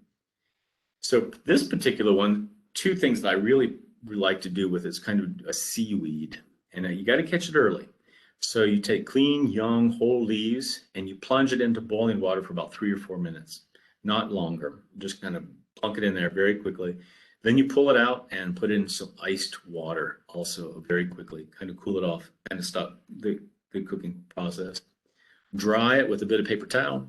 So this particular one, two things that I really like to do with it is kind of a seaweed. And you got to catch it early. So you take clean, young, whole leaves and you plunge it into boiling water for about 3 or 4 minutes, not longer. Just kind of plunk it in there very quickly. Then you pull it out and put in some iced water also very quickly, kind of cool it off, kind of stop the cooking process. Dry it with a bit of paper towel,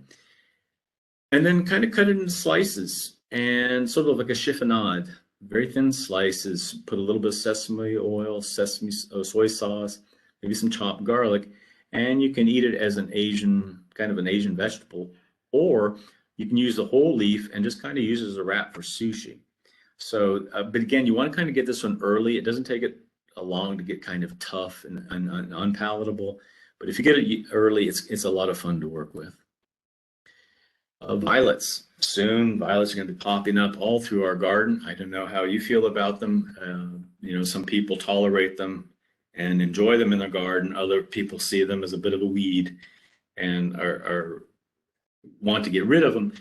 and then kind of cut it into slices and sort of like a chiffonade, very thin slices. Put a little bit of sesame oil, soy sauce, maybe some chopped garlic, and you can eat it as an Asian vegetable, or you can use the whole leaf and just kind of use it as a wrap for sushi. So, but again, you want to kind of get this one early. It doesn't take it long to get kind of tough and unpalatable. But if you get it early, it's a lot of fun to work with. Violets. Soon, violets are going to be popping up all through our garden. I don't know how you feel about them. Some people tolerate them and enjoy them in their garden. Other people see them as a bit of a weed and are want to get rid of them.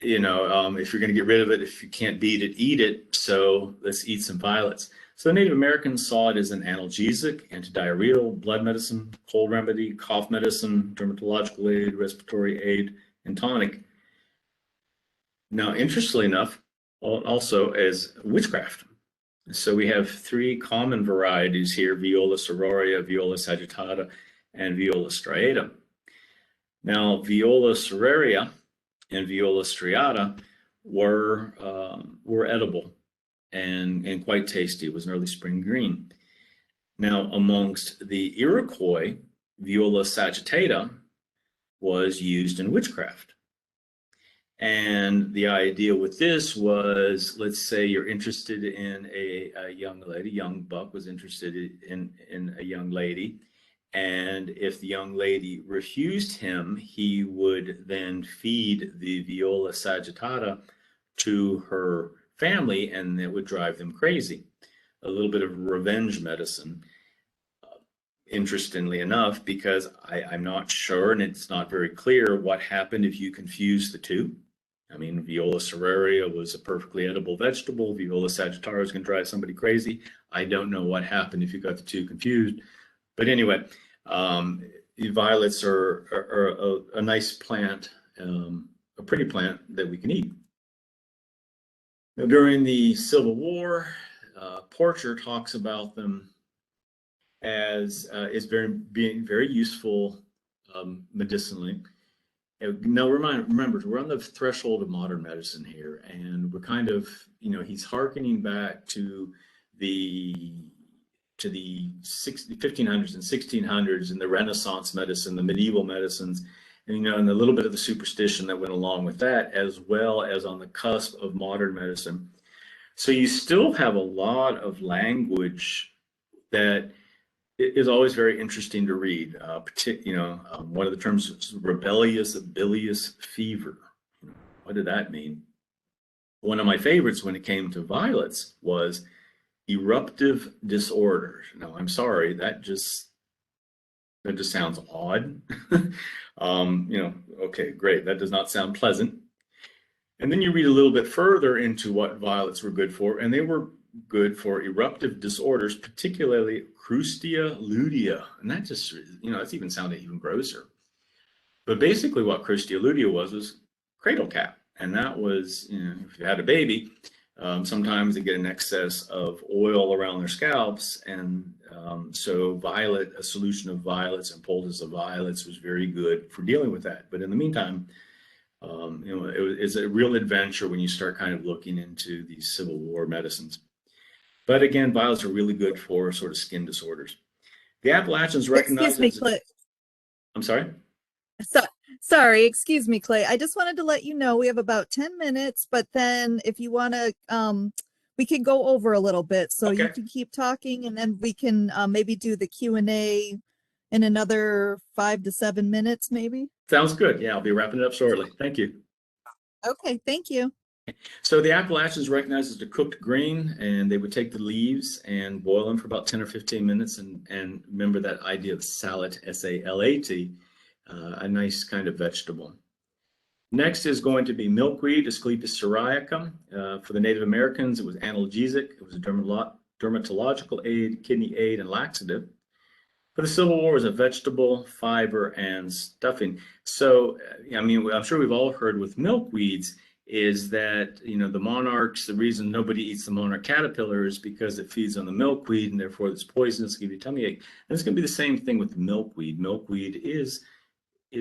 If you're going to get rid of it, if you can't beat it, eat it. So let's eat some violets. So the Native Americans saw it as an analgesic, antidiarrheal, blood medicine, cold remedy, cough medicine, dermatological aid, respiratory aid, and tonic. Now, interestingly enough, also as witchcraft. So we have 3 common varieties here: Viola sororia, Viola sagittata, and Viola striata. Now, Viola sororia and Viola striata were edible and quite tasty. It was an early spring green. Now, amongst the Iroquois, Viola sagittata was used in witchcraft. And the idea with this was, let's say you're interested in a young lady, young buck was interested in a young lady. And if the young lady refused him, he would then feed the Viola sagittata to her family, and it would drive them crazy. A little bit of revenge medicine, interestingly enough, because I'm not sure, and it's not very clear what happened if you confuse the two. I mean, Viola sororia was a perfectly edible vegetable. Viola sagittaria is going to drive somebody crazy. I don't know what happened if you got the two confused. But anyway, violets are a nice plant, a pretty plant that we can eat. Now, during the Civil War, Porcher talks about them as being very useful medicinally. Now, remember, we're on the threshold of modern medicine here, and we're kind of, he's hearkening back to the 1500s and 1600s and the Renaissance medicine, the medieval medicines, and and a little bit of the superstition that went along with that, as well as on the cusp of modern medicine. So you still have a lot of language that is always very interesting to read. One of the terms is rebellious bilious fever. What did that mean? One of my favorites when it came to violets was eruptive disorders. Now, I'm sorry, that just sounds odd. Okay, great. That does not sound pleasant. And then you read a little bit further into what violets were good for, and they were good for eruptive disorders, particularly Crustia lutea. And that just, that's even sounded even grosser. But basically what Crustia lutea was cradle cap. And that was, you know, if you had a baby, sometimes they get an excess of oil around their scalps. And so a solution of violets and poultice of violets was very good for dealing with that. But in the meantime, you know, it's a real adventure when you start kind of looking into these Civil War medicines. But again, violets are really good for sort of skin disorders. The Appalachians recognize. Excuse me, Clay. I'm sorry? Sorry, excuse me, Clay. I just wanted to let you know we have about 10 minutes, but then if you want to, we can go over a little bit. So Okay. you can keep talking, and then we can maybe do the Q&A in another 5 to 7 minutes, maybe. Sounds good. Yeah, I'll be wrapping it up shortly. Thank you. Okay, thank you. So the Appalachians recognized as a cooked grain, and they would take the leaves and boil them for about 10 or 15 minutes. And remember that idea of salat, S-A-L-A-T, a nice kind of vegetable. Next is going to be milkweed, Asclepias syriaca. For the Native Americans, it was analgesic. It was a dermatological aid, kidney aid, and laxative. For the Civil War, it was a vegetable, fiber, and stuffing. So, I mean, I'm sure we've all heard with milkweeds is that, you know, the monarchs, the reason nobody eats the monarch caterpillar is because it feeds on the milkweed, and therefore it's poisonous, give you a tummy ache. And it's going to be the same thing with milkweed. Milkweed is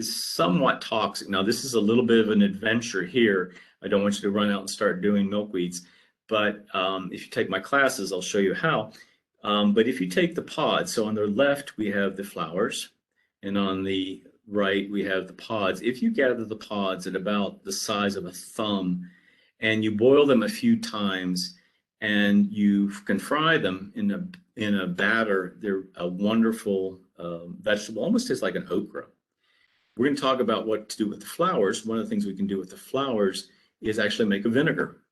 somewhat toxic. Now, this is a little bit of an adventure here. I don't want you to run out and start doing milkweeds, but if you take my classes, I'll show you how. But if you take the pods, so on the left, we have the flowers, and on the right, we have the pods. If you gather the pods at about the size of a thumb and you boil them a few times and you can fry them in a batter, they're a wonderful vegetable, almost tastes like an okra. We're going to talk about what to do with the flowers. One of the things we can do with the flowers is actually make a vinegar.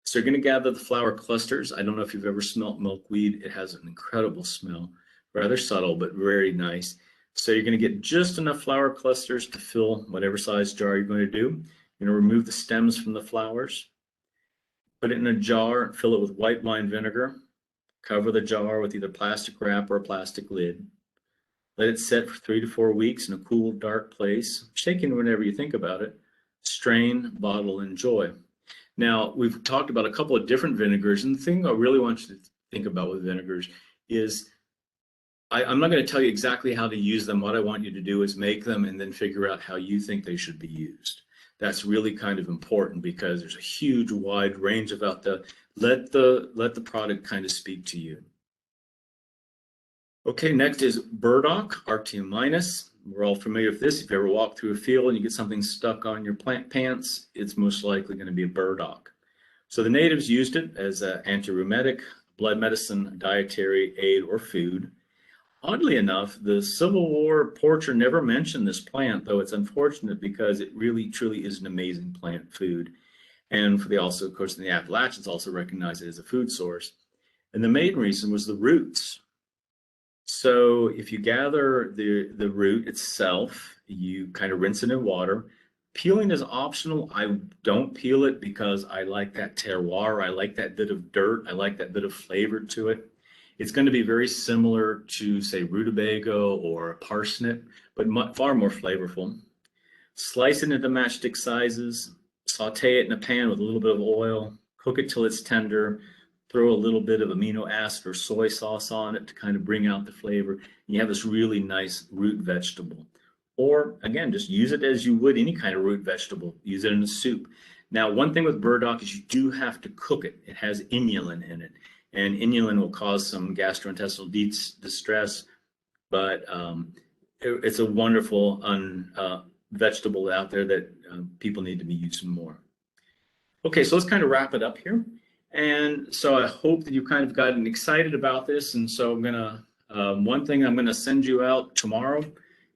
So you're going to gather the flower clusters. I don't know if you've ever smelt milkweed. It has an incredible smell, rather subtle, but very nice. So you're going to get just enough flower clusters to fill whatever size jar you're going to do. You're going to remove the stems from the flowers, put it in a jar, fill it with white wine vinegar, cover the jar with either plastic wrap or a plastic lid. Let it set for 3 to 4 weeks in a cool, dark place. Shake it whenever you think about it. Strain, bottle, enjoy. Now, we've talked about a couple of different vinegars, and the thing I really want you to think about with vinegars is I'm not going to tell you exactly how to use them. What I want you to do is make them and then figure out how you think they should be used. That's really kind of important because there's a huge, wide range about let the product kind of speak to you. Okay, next is burdock, Arctium minus. We're all familiar with this. If you ever walk through a field and you get something stuck on your plant pants, it's most likely going to be a burdock. So the natives used it as an anti-rheumatic, blood medicine, dietary aid, or food. Oddly enough, the Civil War portrait never mentioned this plant, though it's unfortunate because it really, truly is an amazing plant food. And they also, of course, in the Appalachians also recognize it as a food source. And the main reason was the roots. So if you gather the root itself, you kind of rinse it in water. Peeling is optional. I don't peel it because I like that terroir. I like that bit of dirt. I like that bit of flavor to it. It's going to be very similar to, say, rutabaga or parsnip, but far more flavorful. Slice it into matchstick sizes, saute it in a pan with a little bit of oil, cook it till it's tender, throw a little bit of amino acid or soy sauce on it to kind of bring out the flavor. You have this really nice root vegetable. Or, again, just use it as you would any kind of root vegetable. Use it in a soup. Now, one thing with burdock is you do have to cook it. It has inulin in it. And inulin will cause some gastrointestinal distress, but it's a wonderful vegetable out there that people need to be using more. Okay, so let's kind of wrap it up here. And so I hope that you've kind of gotten excited about this. And so I'm gonna, one thing I'm gonna send you out tomorrow,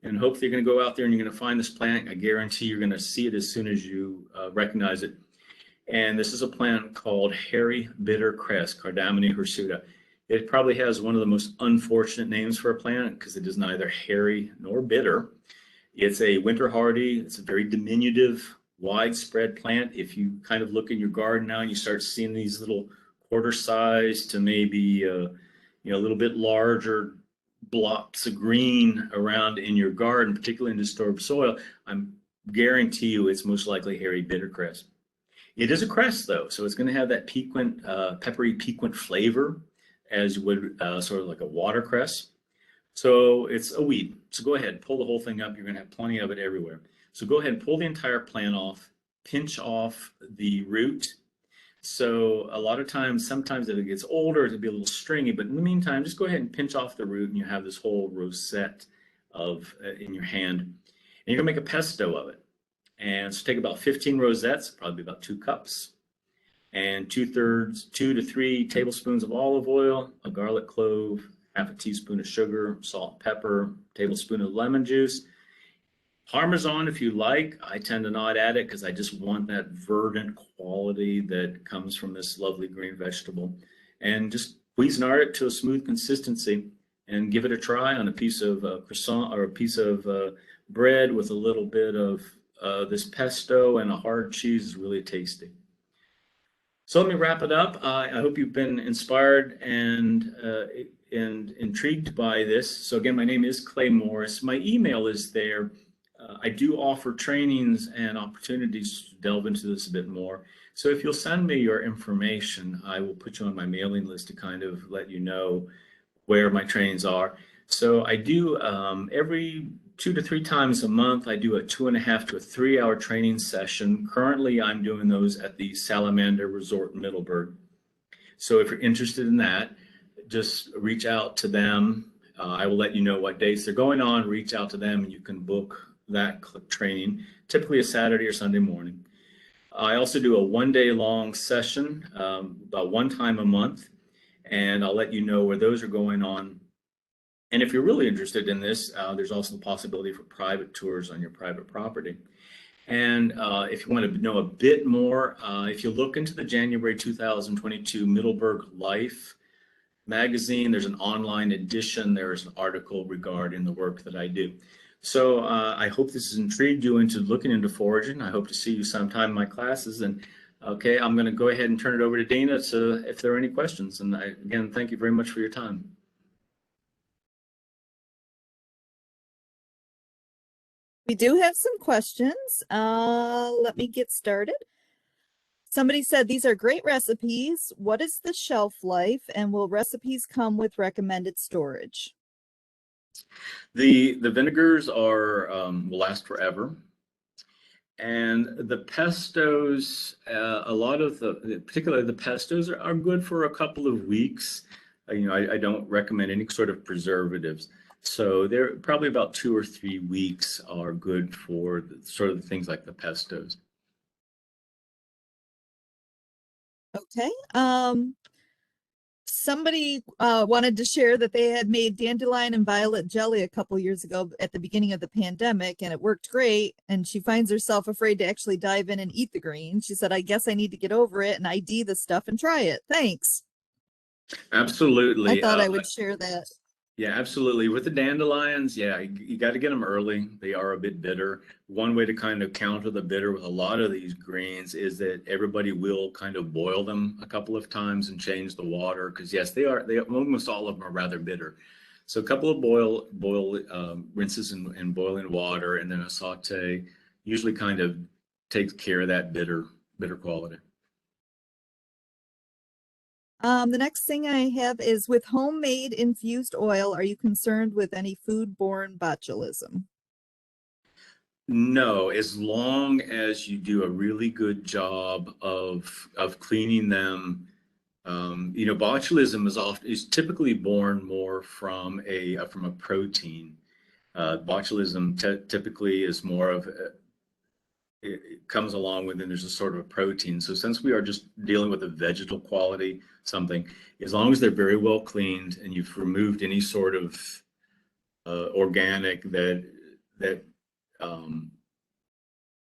and hopefully you're gonna go out there and you're gonna find this plant. I guarantee you're gonna see it as soon as you recognize it. And this is a plant called hairy bitter cress, Cardamine hirsuta. It probably has one of the most unfortunate names for a plant because it is neither hairy nor bitter. It's a winter hardy. It's a very diminutive, widespread plant. If you kind of look in your garden now and you start seeing these little quarter size to maybe a little bit larger blobs of green around in your garden, particularly in disturbed soil, I'm guarantee you it's most likely hairy bitter cress. It is a cress though, so it's going to have that piquant, peppery piquant flavor as you would sort of like a watercress. So it's a weed. So go ahead, pull the whole thing up. You're going to have plenty of it everywhere. So go ahead and pull the entire plant off, pinch off the root. So a lot of times, sometimes if it gets older, it'll be a little stringy, but in the meantime, just go ahead and pinch off the root and you have this whole rosette of in your hand. And you're gonna make a pesto of it. And so take about 15 rosettes, probably about 2 cups, and 2 to 3 tablespoons of olive oil, a garlic clove, half a teaspoon of sugar, salt, pepper, tablespoon of lemon juice. Parmesan if you like. I tend to not add it because I just want that verdant quality that comes from this lovely green vegetable. And just Cuisinart it to a smooth consistency and give it a try on a piece of croissant or a piece of bread with a little bit of this pesto and a hard cheese. Is really tasty. So let me wrap it up. I hope you've been inspired and intrigued by this. So again, my name is Clay Morris. My email is there. I do offer trainings and opportunities to delve into this a bit more. So if you'll send me your information, I will put you on my mailing list to kind of let you know where my trainings are. So I do every 2 to 3 times a month, I do a 2.5 to 3 hour training session. Currently, I'm doing those at the Salamander Resort in Middleburg. So if you're interested in that, just reach out to them. I will let you know what dates they're going on. Reach out to them and you can book that training, typically a Saturday or Sunday morning. I also do a 1-day long session about 1 time a month, and I'll let you know where those are going on. And if you're really interested in this, there's also the possibility for private tours on your private property. And if you want to know a bit more, if you look into the January 2022 Middleburg Life magazine, there's an online edition. There's an article regarding the work that I do. So I hope this has intrigued you into looking into foraging. I hope to see you sometime in my classes. And okay, I'm going to go ahead and turn it over to Dana if there are any questions. And again, thank you very much for your time. We do have some questions. Let me get started. Somebody said, these are great recipes. What is the shelf life, and will recipes come with recommended storage? The vinegars are will last forever. And the pestos, a lot of particularly the pestos are good for a couple of weeks. I don't recommend any sort of preservatives. So they're probably about 2 or 3 weeks are good for sort of things like the pestos. Okay. Somebody wanted to share that they had made dandelion and violet jelly a couple years ago at the beginning of the pandemic, and it worked great. And she finds herself afraid to actually dive in and eat the green. She said, I guess I need to get over it and ID the stuff and try it. Thanks. Absolutely. I thought I would share that. Yeah, absolutely. With the dandelions, yeah, you got to get them early. They are a bit bitter. One way to kind of counter the bitter with a lot of these greens is that everybody will kind of boil them a couple of times and change the water because yes, they almost all of them are rather bitter. So a couple of boil rinses in boiling water and then a saute usually kind of takes care of that bitter quality. The next thing I have is, with homemade infused oil, are you concerned with any foodborne botulism? No, as long as you do a really good job of cleaning them. Botulism is typically born more from a protein. Botulism typically is more of it comes along with, and there's a sort of a protein. So since we are just dealing with a vegetal quality, something, as long as they're very well cleaned and you've removed any sort of organic that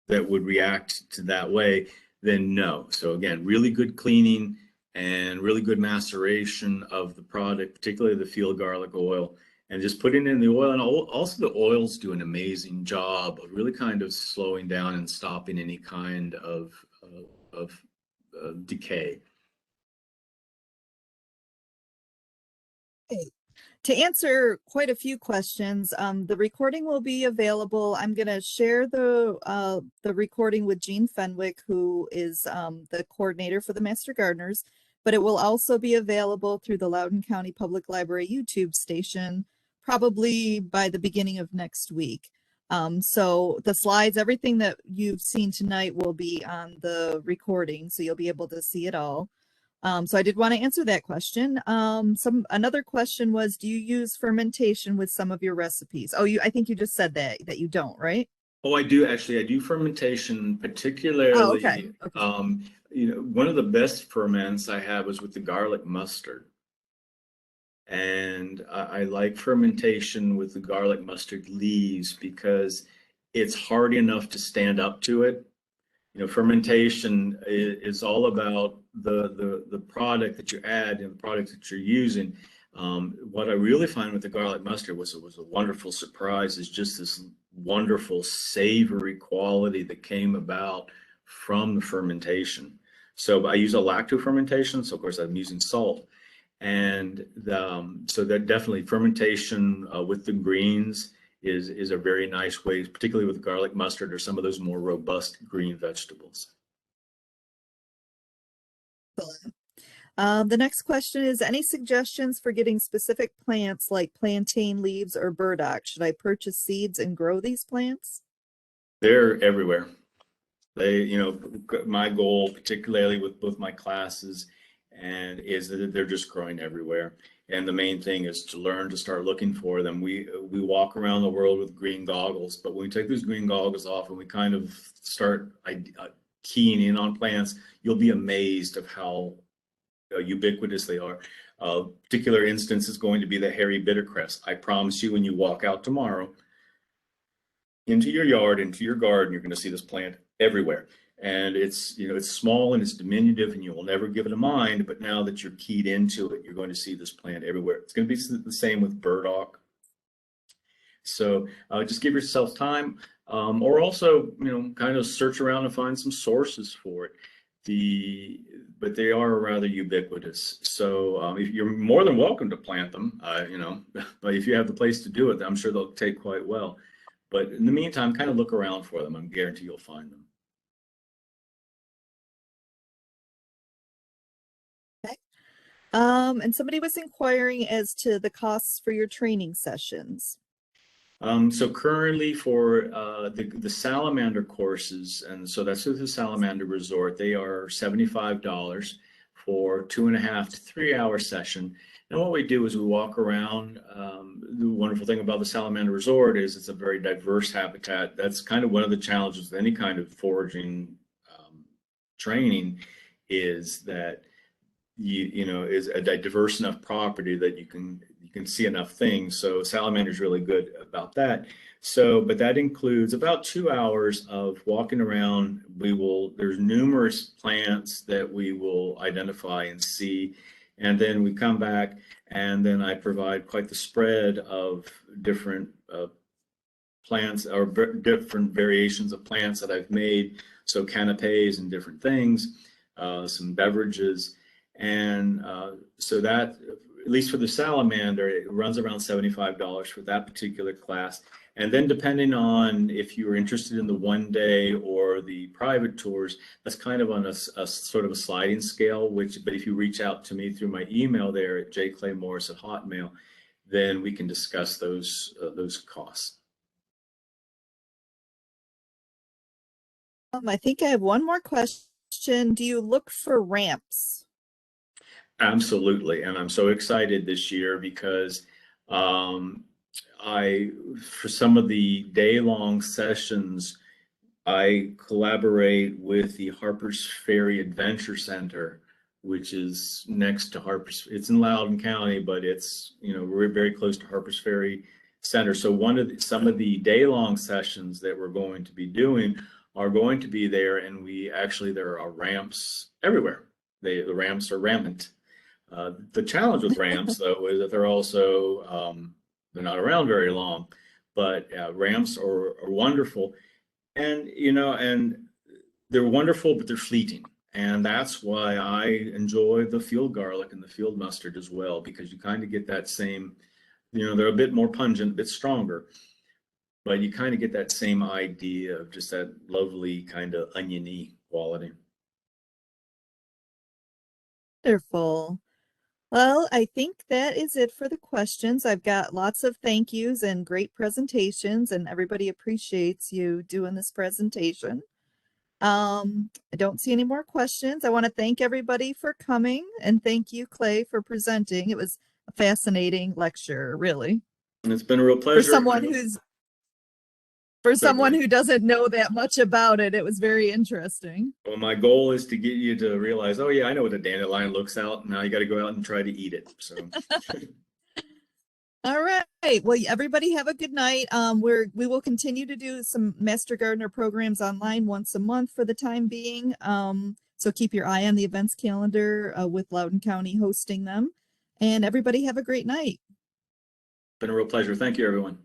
would react to that way, then no. So again, really good cleaning and really good maceration of the product, particularly the field garlic oil, and just putting in the oil. And also the oils do an amazing job of really kind of slowing down and stopping any kind of decay. Okay. To answer quite a few questions, the recording will be available. I'm going to share the recording with Jean Fenwick, who is the coordinator for the Master Gardeners, but it will also be available through the Loudoun County Public Library YouTube station, probably by the beginning of next week. So the slides, everything that you've seen tonight will be on the recording, so you'll be able to see it all. So I did want to answer that question. Another question was, do you use fermentation with some of your recipes? Oh, I think you just said that you don't, right? Oh, I do actually. I do fermentation, particularly. Oh, okay. One of the best ferments I have was with the garlic mustard. And I like fermentation with the garlic mustard leaves because it's hardy enough to stand up to it. Fermentation is all about the product that you add and the product that you're using. What I really find with the garlic mustard was a wonderful surprise is just this wonderful savory quality that came about from the fermentation. So I use a lacto-fermentation, so of course I'm using salt. And so that definitely fermentation with the greens is a very nice way, particularly with garlic mustard or some of those more robust green vegetables. The next question is, any suggestions for getting specific plants like plantain leaves or burdock? Should I purchase seeds and grow these plants? They're everywhere. My goal, particularly with both my classes, is that they're just growing everywhere. And the main thing is to learn to start looking for them. We walk around the world with green goggles, but when we take those green goggles off and we kind of start keying in on plants, you'll be amazed of how ubiquitous they are. A particular instance is going to be the hairy bittercress. I promise you, when you walk out tomorrow into your yard, into your garden, you're going to see this plant everywhere. And it's small and it's diminutive and you will never give it a mind, but now that you're keyed into it, you're going to see this plant everywhere. It's going to be the same with burdock. So just give yourself time, or also, kind of search around and find some sources for it. But they are rather ubiquitous. So if you're more than welcome to plant them, but if you have the place to do it, I'm sure they'll take quite well. But in the meantime, kind of look around for them. I guarantee you'll find them. And somebody was inquiring as to the costs for your training sessions. So currently for the salamander courses, and so that's with the Salamander Resort, they are $75 for 2.5 to 3 hour session. And what we do is we walk around. The wonderful thing about the Salamander Resort is it's a very diverse habitat. That's kind of one of the challenges with any kind of foraging training, is that is a diverse enough property that you can see enough things. So Salamander's really good about that. So, but that includes about 2 hours of walking around. There's numerous plants that we will identify and see, and then we come back, and then I provide quite the spread of different plants or different variations of plants that I've made. So canapes and different things, some beverages. And so that, at least for the salamander, it runs around $75 for that particular class. And then depending on if you're interested in the 1 day or the private tours, that's kind of on a sort of a sliding scale, but if you reach out to me through my email there at jclaymorris@hotmail, then we can discuss those costs. I think I have one more question. Do you look for ramps? Absolutely, and I'm so excited this year because for some of the day-long sessions, I collaborate with the Harpers Ferry Adventure Center, which is next to Harpers. It's in Loudoun County, but it's we're very close to Harpers Ferry Center. So some of the day-long sessions that we're going to be doing are going to be there, and there are ramps everywhere. The ramps are rampant. The challenge with ramps, though, is that they're also they're not around very long, but ramps are wonderful, and and they're wonderful, but they're fleeting, and that's why I enjoy the field garlic and the field mustard as well, because you kind of get that same they're a bit more pungent, a bit stronger, but you kind of get that same idea of just that lovely kind of oniony quality. Wonderful. Well, I think that is it for the questions. I've got lots of thank yous and great presentations, and everybody appreciates you doing this presentation. I don't see any more questions. I want to thank everybody for coming, and thank you, Clay, for presenting. It was a fascinating lecture, really. And it's been a real pleasure. For someone who doesn't know that much about it, it was very interesting. Well, my goal is to get you to realize, oh yeah, I know what a dandelion looks out. Now you got to go out and try to eat it. So. All right. Well, everybody have a good night. We will continue to do some Master Gardener programs online once a month for the time being. So keep your eye on the events calendar with Loudoun County hosting them. And everybody have a great night. Been a real pleasure. Thank you, everyone.